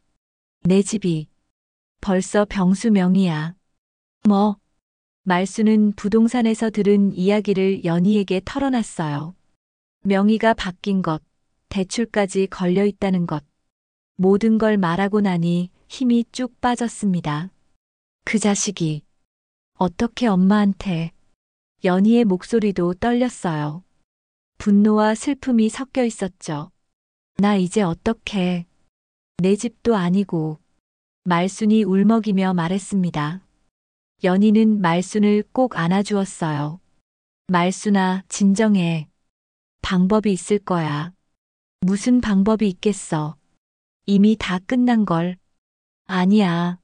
내 집이 벌써 병수 명의야. 뭐? 말수는 부동산에서 들은 이야기를 연희에게 털어놨어요. 명의가 바뀐 것, 대출까지 걸려 있다는 것. 모든 걸 말하고 나니 힘이 쭉 빠졌습니다. 그 자식이 어떻게 엄마한테. 연희의 목소리도 떨렸어요. 분노와 슬픔이 섞여 있었죠. 나 이제 어떡해. 내 집도 아니고. 말순이 울먹이며 말했습니다. 연희는 말순을 꼭 안아주었어요. 말순아, 진정해. 방법이 있을 거야. 무슨 방법이 있겠어. 이미 다 끝난 걸. 아니야.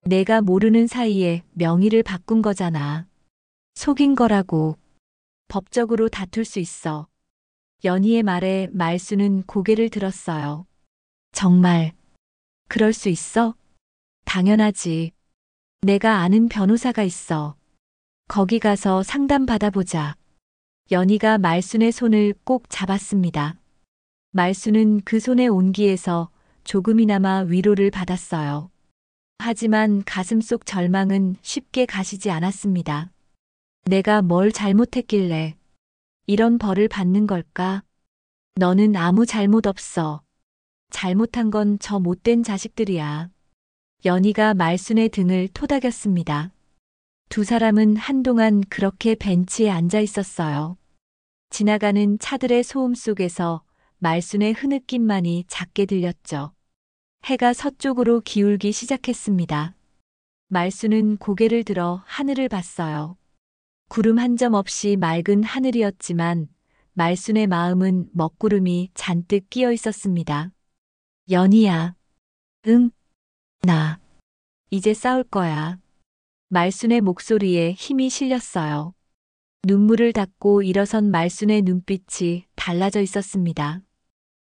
내가 모르는 사이에 명의를 바꾼 거잖아. 속인 거라고. 법적으로 다툴 수 있어. 연희의 말에 말수는 고개를 들었어요. 정말 그럴 수 있어? 당연하지. 내가 아는 변호사가 있어. 거기 가서 상담 받아보자. 연희가 말순의 손을 꼭 잡았습니다. 말순은 그 손의 온기에서 조금이나마 위로를 받았어요. 하지만 가슴속 절망은 쉽게 가시지 않았습니다. 내가 뭘 잘못했길래 이런 벌을 받는 걸까? 너는 아무 잘못 없어. 잘못한 건 저 못된 자식들이야. 연희가 말순의 등을 토닥였습니다. 두 사람은 한동안 그렇게 벤치에 앉아 있었어요. 지나가는 차들의 소음 속에서 말순의 흐느낌만이 작게 들렸죠. 해가 서쪽으로 기울기 시작했습니다. 말순은 고개를 들어 하늘을 봤어요. 구름 한 점 없이 맑은 하늘이었지만 말순의 마음은 먹구름이 잔뜩 끼어 있었습니다. 연희야. 응. 나. 이제 싸울 거야. 말순의 목소리에 힘이 실렸어요. 눈물을 닦고 일어선 말순의 눈빛이 달라져 있었습니다.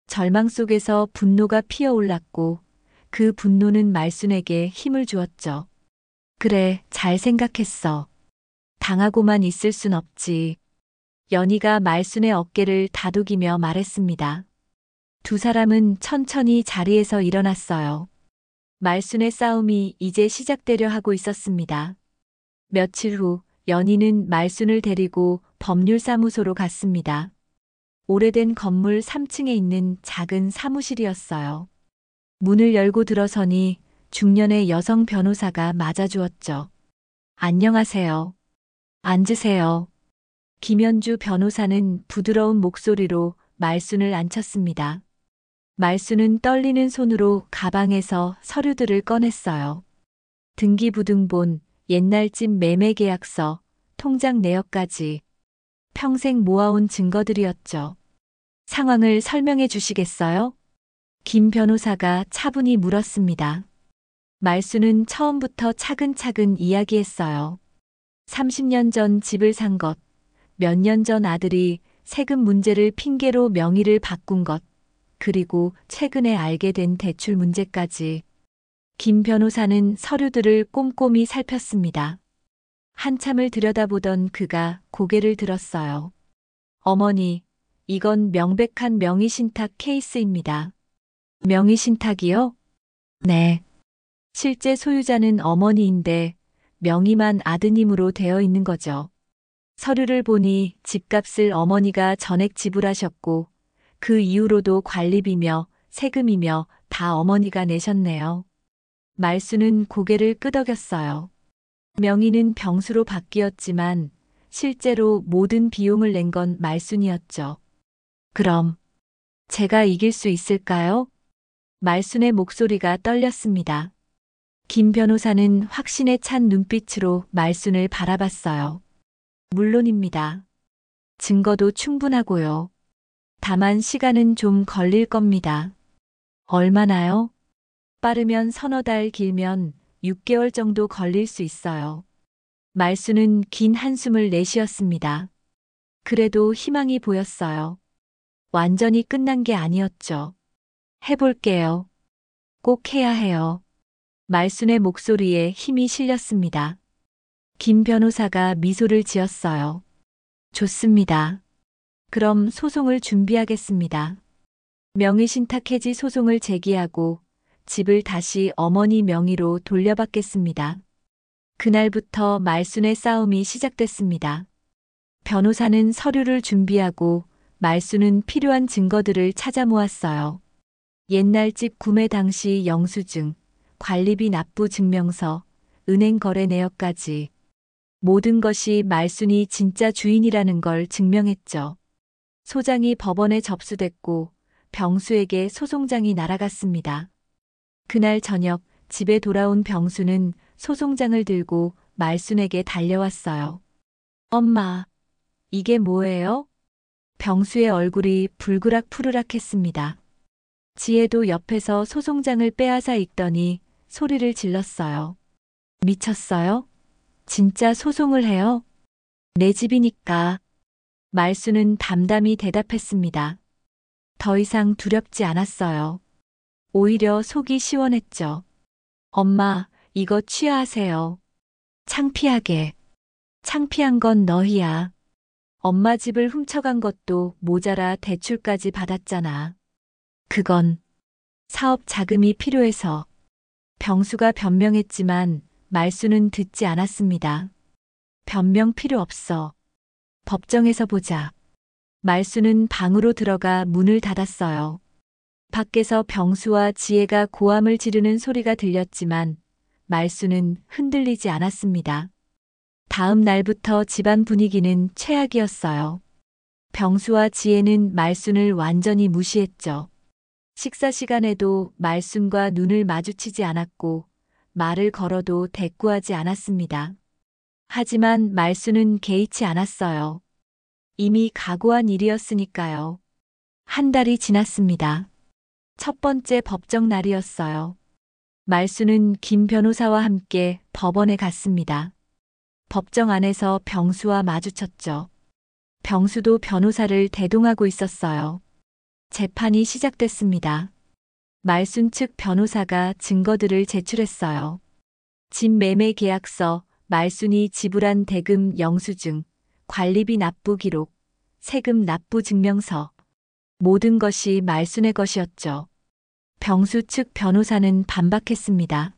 절망 속에서 분노가 피어올랐고 그 분노는 말순에게 힘을 주었죠. 그래, 잘 생각했어. 당하고만 있을 순 없지. 연희가 말순의 어깨를 다독이며 말했습니다. 두 사람은 천천히 자리에서 일어났어요. 말순의 싸움이 이제 시작되려 하고 있었습니다. 며칠 후 연희는 말순을 데리고 법률사무소로 갔습니다. 오래된 건물 3층에 있는 작은 사무실이었어요. 문을 열고 들어서니 중년의 여성 변호사가 맞아주었죠. 안녕하세요. 앉으세요. 김현주 변호사는 부드러운 목소리로 말순을 앉혔습니다. 말순은 떨리는 손으로 가방에서 서류들을 꺼냈어요. 등기부등본, 옛날 집 매매계약서, 통장 내역까지 평생 모아온 증거들이었죠. 상황을 설명해 주시겠어요? 김 변호사가 차분히 물었습니다. 말순은 처음부터 차근차근 이야기했어요. 30년 전 집을 산 것, 몇 년 전 아들이 세금 문제를 핑계로 명의를 바꾼 것, 그리고 최근에 알게 된 대출 문제까지. 김 변호사는 서류들을 꼼꼼히 살폈습니다. 한참을 들여다보던 그가 고개를 들었어요. 어머니, 이건 명백한 명의신탁 케이스입니다. 명의신탁이요? 네. 실제 소유자는 어머니인데 명의만 아드님으로 되어 있는 거죠. 서류를 보니 집값을 어머니가 전액 지불하셨고 그 이후로도 관리비며 세금이며 다 어머니가 내셨네요. 말순은 고개를 끄덕였어요. 명의는 병수로 바뀌었지만 실제로 모든 비용을 낸 건 말순이었죠. 그럼 제가 이길 수 있을까요? 말순의 목소리가 떨렸습니다. 김 변호사는 확신에 찬 눈빛으로 말순을 바라봤어요. 물론입니다. 증거도 충분하고요. 다만 시간은 좀 걸릴 겁니다. 얼마나요? 빠르면 서너 달, 길면 6개월 정도 걸릴 수 있어요. 말순은 긴 한숨을 내쉬었습니다. 그래도 희망이 보였어요. 완전히 끝난 게 아니었죠. 해볼게요. 꼭 해야 해요. 말순의 목소리에 힘이 실렸습니다. 김 변호사가 미소를 지었어요. 좋습니다. 그럼 소송을 준비하겠습니다. 명의신탁 해지 소송을 제기하고 집을 다시 어머니 명의로 돌려받겠습니다. 그날부터 말순의 싸움이 시작됐습니다. 변호사는 서류를 준비하고 말순은 필요한 증거들을 찾아 모았어요. 옛날 집 구매 당시 영수증, 관리비 납부 증명서, 은행 거래 내역까지 모든 것이 말순이 진짜 주인이라는 걸 증명했죠. 소장이 법원에 접수됐고 병수에게 소송장이 날아갔습니다. 그날 저녁 집에 돌아온 병수는 소송장을 들고 말순에게 달려왔어요. 엄마, 이게 뭐예요? 병수의 얼굴이 불그락푸르락했습니다. 지혜도 옆에서 소송장을 빼앗아 읽더니 소리를 질렀어요. 미쳤어요? 진짜 소송을 해요? 내 집이니까. 말순은 담담히 대답했습니다. 더 이상 두렵지 않았어요. 오히려 속이 시원했죠. 엄마, 이거 취하하세요. 창피하게. 창피한 건 너희야. 엄마 집을 훔쳐간 것도 모자라 대출까지 받았잖아. 그건 사업 자금이 필요해서. 병수가 변명했지만 말수는 듣지 않았습니다. 변명 필요 없어. 법정에서 보자. 말수는 방으로 들어가 문을 닫았어요. 밖에서 병수와 지혜가 고함을 지르는 소리가 들렸지만 말수는 흔들리지 않았습니다. 다음 날부터 집안 분위기는 최악이었어요. 병수와 지혜는 말순을 완전히 무시했죠. 식사 시간에도 말순과 눈을 마주치지 않았고 말을 걸어도 대꾸하지 않았습니다. 하지만 말순은 개의치 않았어요. 이미 각오한 일이었으니까요. 한 달이 지났습니다. 첫 번째 법정 날이었어요. 말순은 김 변호사와 함께 법원에 갔습니다. 법정 안에서 병수와 마주쳤죠. 병수도 변호사를 대동하고 있었어요. 재판이 시작됐습니다. 말순 측 변호사가 증거들을 제출했어요. 집 매매 계약서, 말순이 지불한 대금 영수증, 관리비 납부 기록, 세금 납부 증명서. 모든 것이 말순의 것이었죠. 병수 측 변호사는 반박했습니다.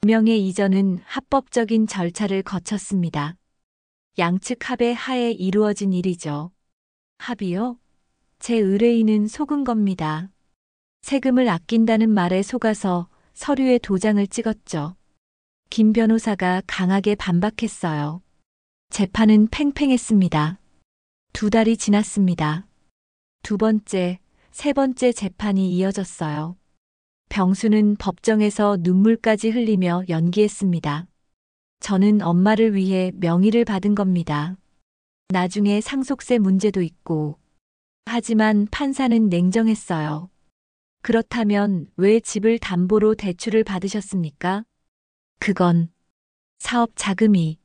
명의 이전은 합법적인 절차를 거쳤습니다. 양측 합의 하에 이루어진 일이죠. 합의요? 제 의뢰인은 속은 겁니다. 세금을 아낀다는 말에 속아서 서류에 도장을 찍었죠. 김 변호사가 강하게 반박했어요. 재판은 팽팽했습니다. 2달이 지났습니다. 두 번째, 세 번째 재판이 이어졌어요. 병수는 법정에서 눈물까지 흘리며 연기했습니다. 저는 엄마를 위해 명의를 받은 겁니다. 나중에 상속세 문제도 있고. 하지만 판사는 냉정했어요. 그렇다면 왜 집을 담보로 대출을 받으셨습니까? 그건 사업 자금이.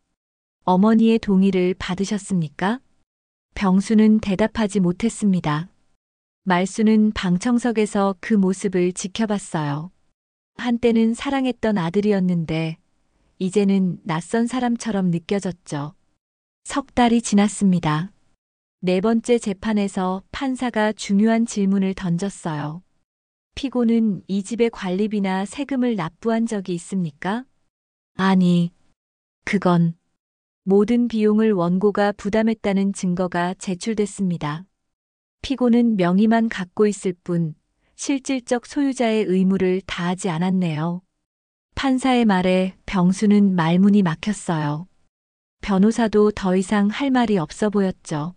어머니의 동의를 받으셨습니까? 병수는 대답하지 못했습니다. 말수는 방청석에서 그 모습을 지켜봤어요. 한때는 사랑했던 아들이었는데 이제는 낯선 사람처럼 느껴졌죠. 석 달이 지났습니다. 네 번째 재판에서 판사가 중요한 질문을 던졌어요. 피고는 이 집의 관리비나 세금을 납부한 적이 있습니까? 아니, 그건 모든 비용을 원고가 부담했다는 증거가 제출됐습니다. 피고는 명의만 갖고 있을 뿐 실질적 소유자의 의무를 다하지 않았네요. 판사의 말에 병수는 말문이 막혔어요. 변호사도 더 이상 할 말이 없어 보였죠.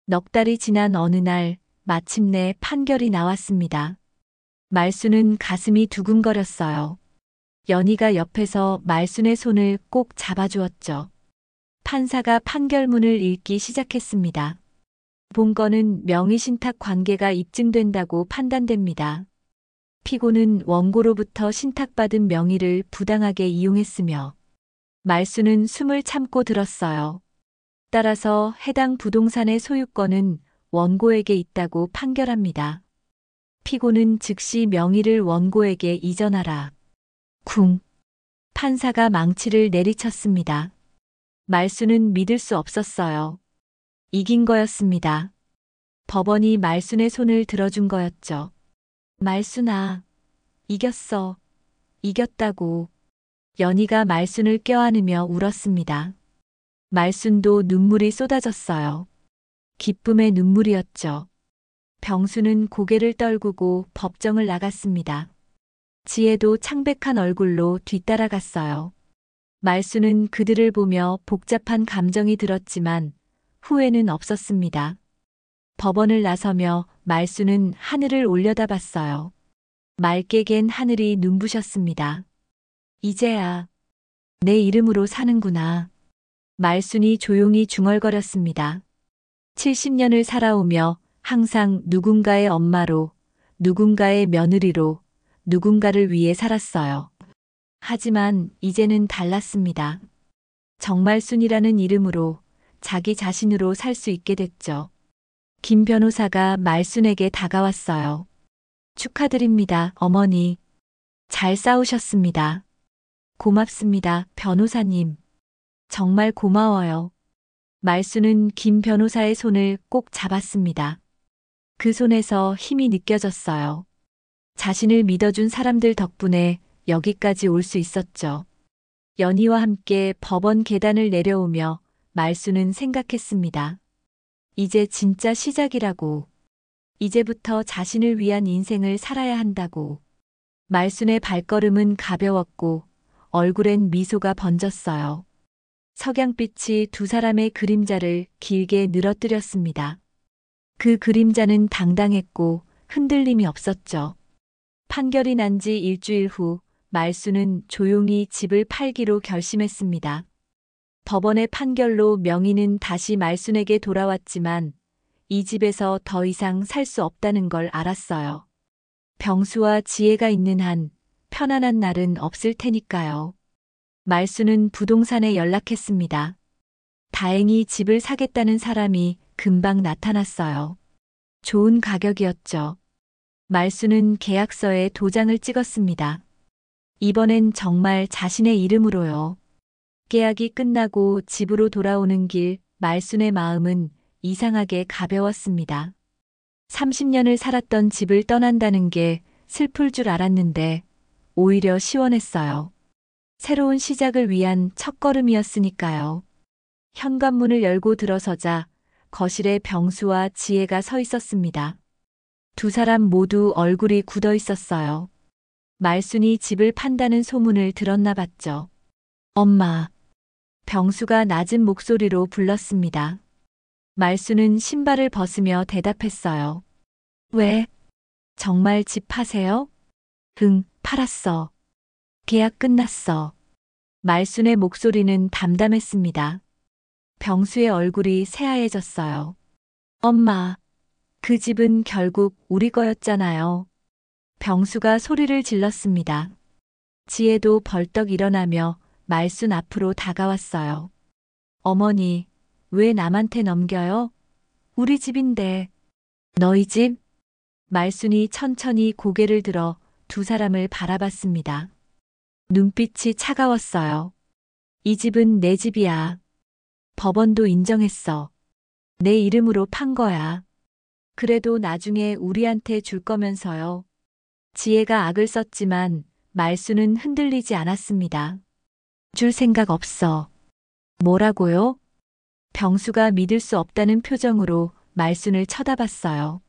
넉 달이 지난 어느 날 마침내 판결이 나왔습니다. 말순은 가슴이 두근거렸어요. 연희가 옆에서 말순의 손을 꼭 잡아주었죠. 판사가 판결문을 읽기 시작했습니다. 본건은 명의신탁 관계가 입증된다고 판단됩니다. 피고는 원고로부터 신탁받은 명의를 부당하게 이용했으며 말순은 숨을 참고 들었어요. 따라서 해당 부동산의 소유권은 원고에게 있다고 판결합니다. 피고는 즉시 명의를 원고에게 이전하라. 쿵. 판사가 망치를 내리쳤습니다. 말순은 믿을 수 없었어요. 이긴 거였습니다. 법원이 말순의 손을 들어준 거였죠. 말순아, 이겼어. 이겼다고. 연희가 말순을 껴안으며 울었습니다. 말순도 눈물이 쏟아졌어요. 기쁨의 눈물이었죠. 병수는 고개를 떨구고 법정을 나갔습니다. 지혜도 창백한 얼굴로 뒤따라갔어요. 말순은 그들을 보며 복잡한 감정이 들었지만 후회는 없었습니다. 법원을 나서며 말순은 하늘을 올려다봤어요. 맑게 갠 하늘이 눈부셨습니다. 이제야 내 이름으로 사는구나. 말순이 조용히 중얼거렸습니다. 70년을 살아오며 항상 누군가의 엄마로, 누군가의 며느리로, 누군가를 위해 살았어요. 하지만 이제는 달랐습니다. 정말순이라는 이름으로 자기 자신으로 살 수 있게 됐죠. 김 변호사가 말순에게 다가왔어요. 축하드립니다, 어머니. 잘 싸우셨습니다. 고맙습니다, 변호사님. 정말 고마워요. 말순은 김 변호사의 손을 꼭 잡았습니다. 그 손에서 힘이 느껴졌어요. 자신을 믿어준 사람들 덕분에 여기까지 올 수 있었죠. 연희와 함께 법원 계단을 내려오며 말순은 생각했습니다. 이제 진짜 시작이라고. 이제부터 자신을 위한 인생을 살아야 한다고. 말순의 발걸음은 가벼웠고 얼굴엔 미소가 번졌어요. 석양빛이 두 사람의 그림자를 길게 늘어뜨렸습니다. 그 그림자는 당당했고 흔들림이 없었죠. 판결이 난 지 일주일 후 말순은 조용히 집을 팔기로 결심했습니다. 법원의 판결로 명의는 다시 말순에게 돌아왔지만 이 집에서 더 이상 살 수 없다는 걸 알았어요. 병수와 지혜가 있는 한 편안한 날은 없을 테니까요. 말순은 부동산에 연락했습니다. 다행히 집을 사겠다는 사람이 금방 나타났어요. 좋은 가격이었죠. 말순은 계약서에 도장을 찍었습니다. 이번엔 정말 자신의 이름으로요. 계약이 끝나고 집으로 돌아오는 길 말순의 마음은 이상하게 가벼웠습니다. 30년을 살았던 집을 떠난다는 게 슬플 줄 알았는데 오히려 시원했어요. 새로운 시작을 위한 첫걸음이었으니까요. 현관문을 열고 들어서자 거실에 병수와 지혜가 서 있었습니다. 두 사람 모두 얼굴이 굳어 있었어요. 말순이 집을 판다는 소문을 들었나 봤죠. 엄마. 병수가 낮은 목소리로 불렀습니다. 말순은 신발을 벗으며 대답했어요. 왜? 정말 집 파세요? 응, 팔았어. 계약 끝났어. 말순의 목소리는 담담했습니다. 병수의 얼굴이 새하얘졌어요. 엄마, 그 집은 결국 우리 거였잖아요. 병수가 소리를 질렀습니다. 지혜도 벌떡 일어나며 말순 앞으로 다가왔어요. 어머니, 왜 남한테 넘겨요? 우리 집인데. 너희 집? 말순이 천천히 고개를 들어 두 사람을 바라봤습니다. 눈빛이 차가웠어요. 이 집은 내 집이야. 법원도 인정했어. 내 이름으로 판 거야. 그래도 나중에 우리한테 줄 거면서요. 지혜가 악을 썼지만 말순은 흔들리지 않았습니다. 줄 생각 없어. 뭐라고요? 병수가 믿을 수 없다는 표정으로 말순을 쳐다봤어요.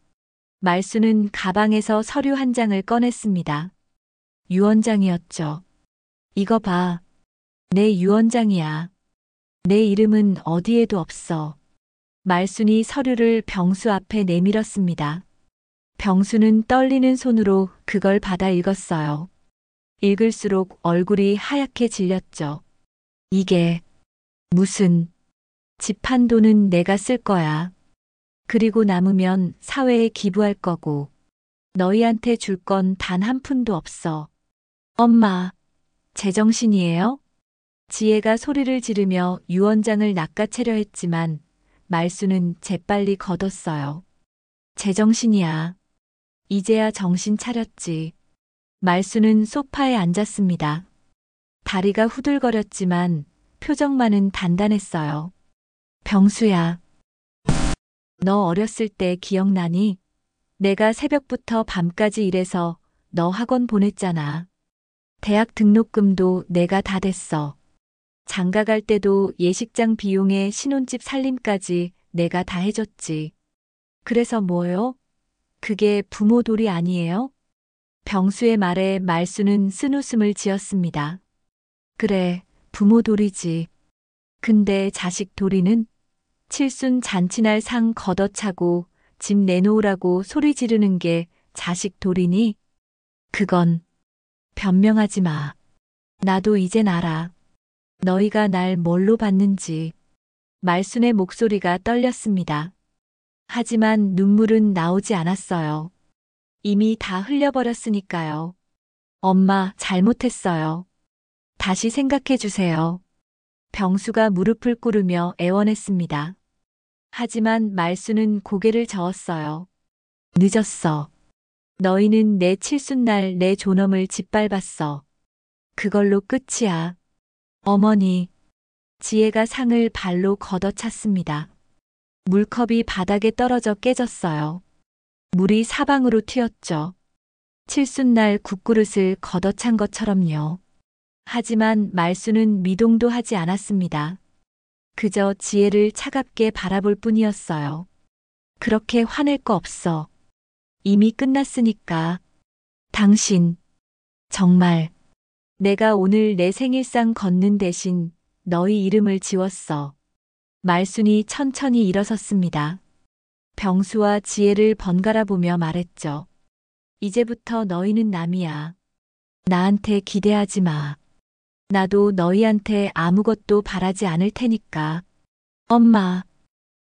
말순은 가방에서 서류 한 장을 꺼냈습니다. 유언장이었죠. 이거 봐. 내 유언장이야. 내 이름은 어디에도 없어. 말순이 서류를 병수 앞에 내밀었습니다. 병수는 떨리는 손으로 그걸 받아 읽었어요. 읽을수록 얼굴이 하얗게 질렸죠. 이게 무슨 집 판 돈은 내가 쓸 거야. 그리고 남으면 사회에 기부할 거고 너희한테 줄 건 단 한 푼도 없어. 엄마, 제정신이에요? 지혜가 소리를 지르며 유언장을 낚아채려 했지만 말순은 재빨리 걷었어요. 제정신이야. 이제야 정신 차렸지. 말순은 소파에 앉았습니다. 다리가 후들거렸지만 표정만은 단단했어요. 병수야. 너 어렸을 때 기억나니? 내가 새벽부터 밤까지 일해서 너 학원 보냈잖아. 대학 등록금도 내가 다 댔어. 장가 갈 때도 예식장 비용에 신혼집 살림까지 내가 다 해줬지. 그래서 뭐요? 그게 부모 도리 아니에요? 병수의 말에 말수는 쓴웃음을 지었습니다. 그래, 부모 도리지. 근데 자식 도리는? 칠순 잔치날 상 걷어차고 집 내놓으라고 소리 지르는 게 자식 도리니? 그건 변명하지 마. 나도 이젠 알아. 너희가 날 뭘로 봤는지. 말순의 목소리가 떨렸습니다. 하지만 눈물은 나오지 않았어요. 이미 다 흘려버렸으니까요. 엄마, 잘못했어요. 다시 생각해 주세요. 병수가 무릎을 꿇으며 애원했습니다. 하지만 말수는 고개를 저었어요. 늦었어. 너희는 내 칠순날 내 존엄을 짓밟았어. 그걸로 끝이야. 어머니. 지혜가 상을 발로 걷어찼습니다. 물컵이 바닥에 떨어져 깨졌어요. 물이 사방으로 튀었죠. 칠순날 국그릇을 걷어찬 것처럼요. 하지만 말수는 미동도 하지 않았습니다. 그저 지혜를 차갑게 바라볼 뿐이었어요. 그렇게 화낼 거 없어. 이미 끝났으니까. 당신, 정말, 내가 오늘 내 생일상 걷는 대신 너희 이름을 지웠어. 말순이 천천히 일어섰습니다. 병수와 지혜를 번갈아 보며 말했죠. 이제부터 너희는 남이야. 나한테 기대하지 마. 나도 너희한테 아무것도 바라지 않을 테니까. 엄마.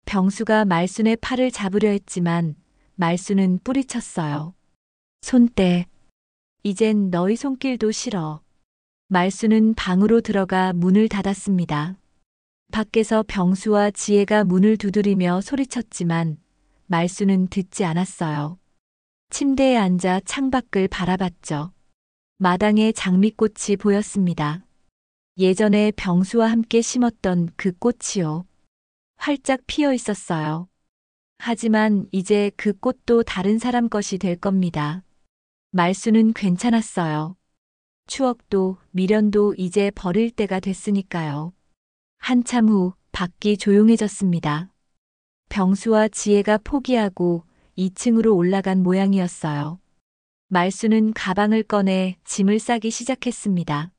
병수가 말순의 팔을 잡으려 했지만 말순은 뿌리쳤어요. 손 떼. 이젠 너희 손길도 싫어. 말순은 방으로 들어가 문을 닫았습니다. 밖에서 병수와 지혜가 문을 두드리며 소리쳤지만 말수는 듣지 않았어요. 침대에 앉아 창밖을 바라봤죠. 마당에 장미꽃이 보였습니다. 예전에 병수와 함께 심었던 그 꽃이요. 활짝 피어 있었어요. 하지만 이제 그 꽃도 다른 사람 것이 될 겁니다. 말수는 괜찮았어요. 추억도 미련도 이제 버릴 때가 됐으니까요. 한참 후 밖이 조용해졌습니다. 병수와 지혜가 포기하고 2층으로 올라간 모양이었어요. 말수는 가방을 꺼내 짐을 싸기 시작했습니다.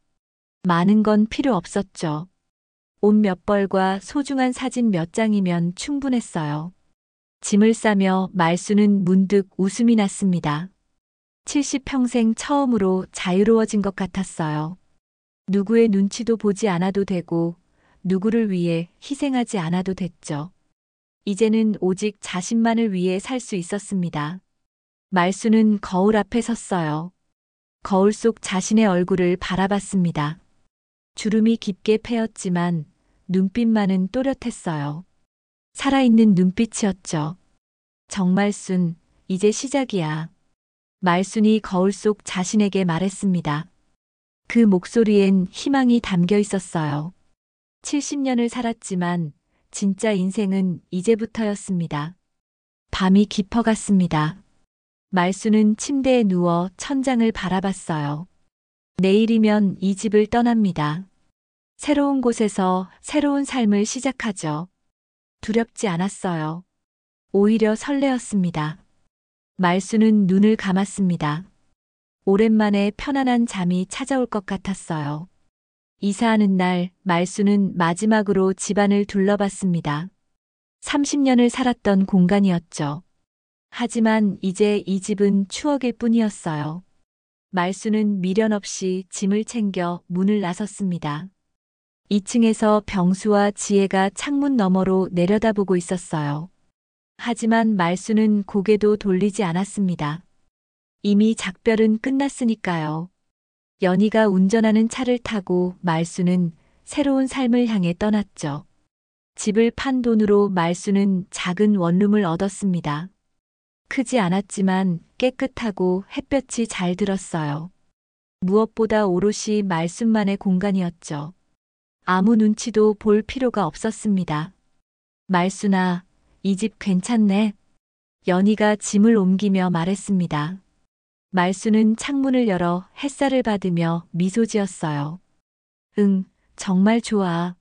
많은 건 필요 없었죠. 옷 몇 벌과 소중한 사진 몇 장이면 충분했어요. 짐을 싸며 말수는 문득 웃음이 났습니다. 70평생 처음으로 자유로워진 것 같았어요. 누구의 눈치도 보지 않아도 되고 누구를 위해 희생하지 않아도 됐죠. 이제는 오직 자신만을 위해 살 수 있었습니다. 말수는 거울 앞에 섰어요. 거울 속 자신의 얼굴을 바라봤습니다. 주름이 깊게 패였지만 눈빛만은 또렷했어요. 살아있는 눈빛이었죠. 정말순, 이제 시작이야. 말순이 거울 속 자신에게 말했습니다. 그 목소리엔 희망이 담겨 있었어요. 70년을 살았지만 진짜 인생은 이제부터였습니다. 밤이 깊어갔습니다. 말수는 침대에 누워 천장을 바라봤어요. 내일이면 이 집을 떠납니다. 새로운 곳에서 새로운 삶을 시작하죠. 두렵지 않았어요. 오히려 설레었습니다. 말수는 눈을 감았습니다. 오랜만에 편안한 잠이 찾아올 것 같았어요. 이사하는 날 말수는 마지막으로 집안을 둘러봤습니다. 30년을 살았던 공간이었죠. 하지만 이제 이 집은 추억일 뿐이었어요. 말수는 미련 없이 짐을 챙겨 문을 나섰습니다. 2층에서 병수와 지혜가 창문 너머로 내려다보고 있었어요. 하지만 말수는 고개도 돌리지 않았습니다. 이미 작별은 끝났으니까요. 연희가 운전하는 차를 타고 말수는 새로운 삶을 향해 떠났죠. 집을 판 돈으로 말수는 작은 원룸을 얻었습니다. 크지 않았지만 깨끗하고 햇볕이 잘 들었어요. 무엇보다 오롯이 말순만의 공간이었죠. 아무 눈치도 볼 필요가 없었습니다. 말순아, 이 집 괜찮네. 연희가 짐을 옮기며 말했습니다. 말수는 창문을 열어 햇살을 받으며 미소 지었어요. 응, 정말 좋아.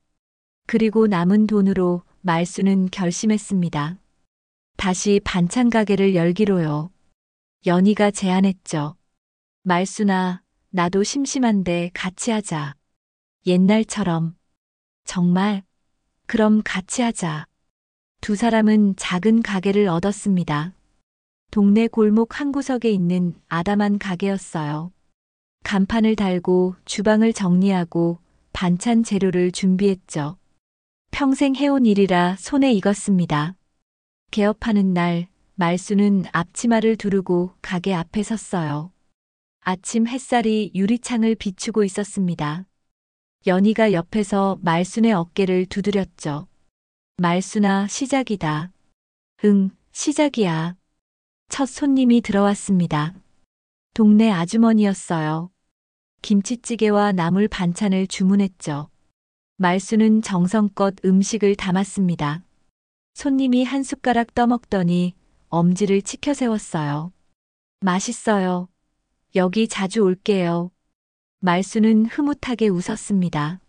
그리고 남은 돈으로 말수는 결심했습니다. 다시 반찬 가게를 열기로요. 연희가 제안했죠. 말수나, 나도 심심한데 같이 하자. 옛날처럼. 정말? 그럼 같이 하자. 두 사람은 작은 가게를 얻었습니다. 동네 골목 한 구석에 있는 아담한 가게였어요. 간판을 달고 주방을 정리하고 반찬 재료를 준비했죠. 평생 해온 일이라 손에 익었습니다. 개업하는 날, 말수는 앞치마를 두르고 가게 앞에 섰어요. 아침 햇살이 유리창을 비추고 있었습니다. 연희가 옆에서 말순의 어깨를 두드렸죠. 말순아, 시작이다. 응, 시작이야. 첫 손님이 들어왔습니다. 동네 아주머니였어요. 김치찌개와 나물 반찬을 주문했죠. 말수는 정성껏 음식을 담았습니다. 손님이 한 숟가락 떠먹더니 엄지를 치켜 세웠어요. 맛있어요. 여기 자주 올게요. 말수는 흐뭇하게 웃었습니다.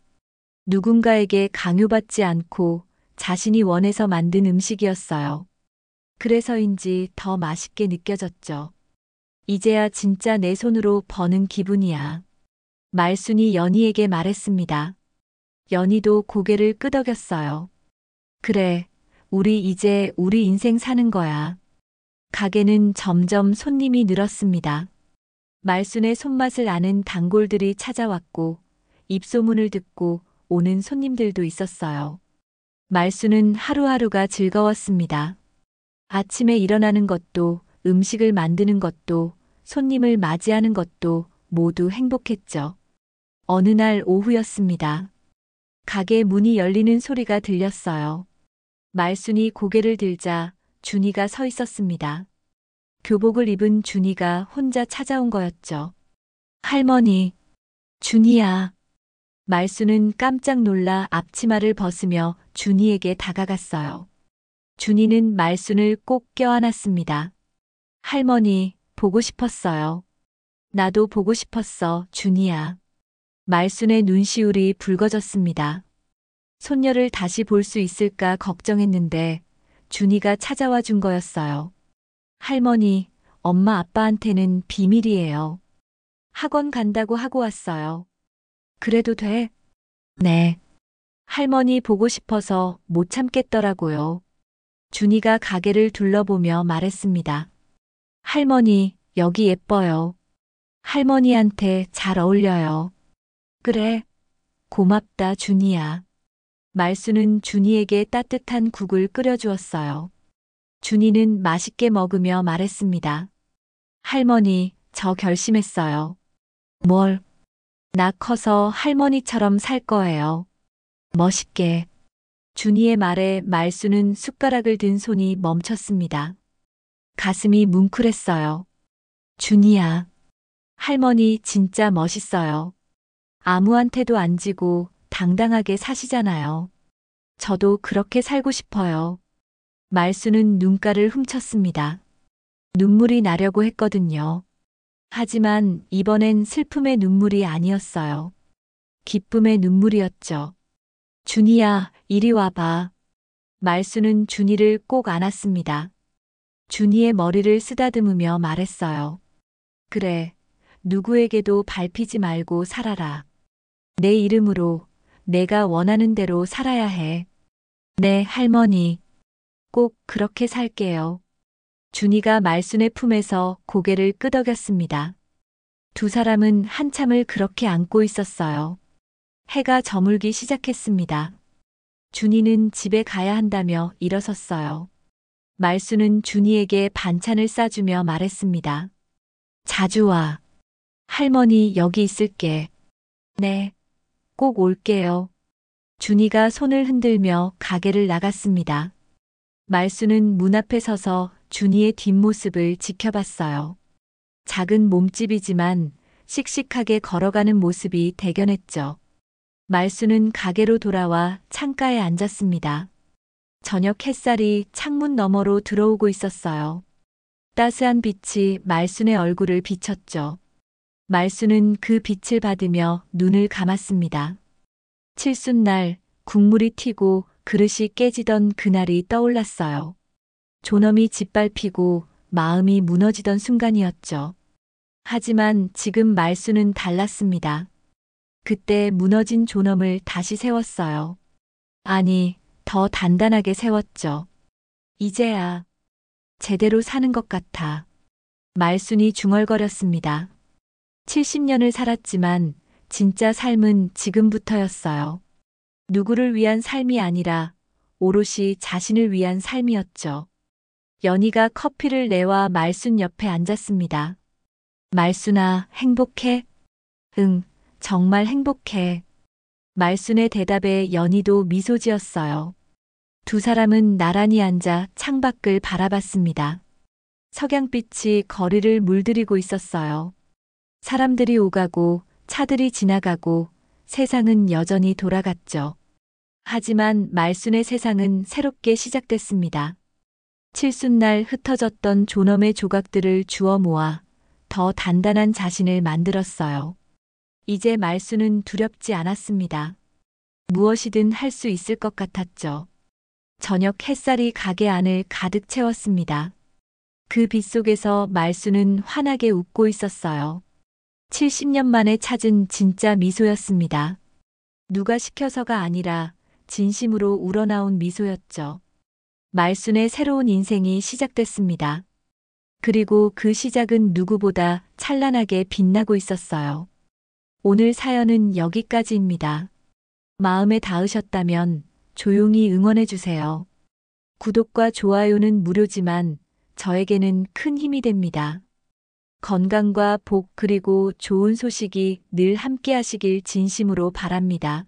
누군가에게 강요받지 않고 자신이 원해서 만든 음식이었어요. 그래서인지 더 맛있게 느껴졌죠. 이제야 진짜 내 손으로 버는 기분이야. 말순이 연희에게 말했습니다. 연희도 고개를 끄덕였어요. 그래, 우리 이제 우리 인생 사는 거야. 가게는 점점 손님이 늘었습니다. 말순의 손맛을 아는 단골들이 찾아왔고 입소문을 듣고 오는 손님들도 있었어요. 말순은 하루하루가 즐거웠습니다. 아침에 일어나는 것도 음식을 만드는 것도 손님을 맞이하는 것도 모두 행복했죠. 어느 날 오후였습니다. 가게 문이 열리는 소리가 들렸어요. 말순이 고개를 들자 준이가 서 있었습니다. 교복을 입은 준이가 혼자 찾아온 거였죠. 할머니, 준이야. 말순은 깜짝 놀라 앞치마를 벗으며 준이에게 다가갔어요. 준이는 말순을 꼭 껴안았습니다. 할머니, 보고 싶었어요. 나도 보고 싶었어, 준이야. 말순의 눈시울이 붉어졌습니다. 손녀를 다시 볼 수 있을까 걱정했는데 준이가 찾아와 준 거였어요. 할머니, 엄마 아빠한테는 비밀이에요. 학원 간다고 하고 왔어요. 그래도 돼? 네. 할머니 보고 싶어서 못 참겠더라고요. 준이가 가게를 둘러보며 말했습니다. 할머니, 여기 예뻐요. 할머니한테 잘 어울려요. 그래. 고맙다, 준이야. 말수는 준이에게 따뜻한 국을 끓여주었어요. 준이는 맛있게 먹으며 말했습니다. 할머니, 저 결심했어요. 뭘? 나 커서 할머니처럼 살 거예요. 멋있게. 준이의 말에 말수는 숟가락을 든 손이 멈췄습니다. 가슴이 뭉클했어요. 준이야. 할머니 진짜 멋있어요. 아무한테도 안 지고 당당하게 사시잖아요. 저도 그렇게 살고 싶어요. 말수는 눈가를 훔쳤습니다. 눈물이 나려고 했거든요. 하지만 이번엔 슬픔의 눈물이 아니었어요. 기쁨의 눈물이었죠. 준이야, 이리 와봐. 말수는 준이를 꼭 안았습니다. 준이의 머리를 쓰다듬으며 말했어요. 그래, 누구에게도 밟히지 말고 살아라. 내 이름으로 내가 원하는 대로 살아야 해. 네, 할머니. 꼭 그렇게 살게요. 준이가 말순의 품에서 고개를 끄덕였습니다. 두 사람은 한참을 그렇게 안고 있었어요. 해가 저물기 시작했습니다. 준이는 집에 가야 한다며 일어섰어요. 말순은 준이에게 반찬을 싸주며 말했습니다. 자주 와. 할머니 여기 있을게. 네, 꼭 올게요. 준이가 손을 흔들며 가게를 나갔습니다. 말수는 문 앞에 서서 준이의 뒷모습을 지켜봤어요. 작은 몸집이지만 씩씩하게 걸어가는 모습이 대견했죠. 말수는 가게로 돌아와 창가에 앉았습니다. 저녁 햇살이 창문 너머로 들어오고 있었어요. 따스한 빛이 말순의 얼굴을 비쳤죠. 말순은 그 빛을 받으며 눈을 감았습니다. 칠순날 국물이 튀고 그릇이 깨지던 그날이 떠올랐어요. 존엄이 짓밟히고 마음이 무너지던 순간이었죠. 하지만 지금 말순은 달랐습니다. 그때 무너진 존엄을 다시 세웠어요. 아니, 더 단단하게 세웠죠. 이제야 제대로 사는 것 같아. 말순이 중얼거렸습니다. 70년을 살았지만 진짜 삶은 지금부터였어요. 누구를 위한 삶이 아니라 오롯이 자신을 위한 삶이었죠. 연희가 커피를 내와 말순 옆에 앉았습니다. 말순아, 행복해? 응, 정말 행복해. 말순의 대답에 연희도 미소 지었어요. 두 사람은 나란히 앉아 창밖을 바라봤습니다. 석양빛이 거리를 물들이고 있었어요. 사람들이 오가고 차들이 지나가고 세상은 여전히 돌아갔죠. 하지만 말순의 세상은 새롭게 시작됐습니다. 칠순날 흩어졌던 존엄의 조각들을 주워 모아 더 단단한 자신을 만들었어요. 이제 말순은 두렵지 않았습니다. 무엇이든 할 수 있을 것 같았죠. 저녁 햇살이 가게 안을 가득 채웠습니다. 그 빛 속에서 말순은 환하게 웃고 있었어요. 70년 만에 찾은 진짜 미소였습니다. 누가 시켜서가 아니라 진심으로 우러나온 미소였죠. 말순의 새로운 인생이 시작됐습니다. 그리고 그 시작은 누구보다 찬란하게 빛나고 있었어요. 오늘 사연은 여기까지입니다. 마음에 닿으셨다면 조용히 응원해주세요. 구독과 좋아요는 무료지만 저에게는 큰 힘이 됩니다. 건강과 복 그리고 좋은 소식이 늘 함께 하시길 진심으로 바랍니다.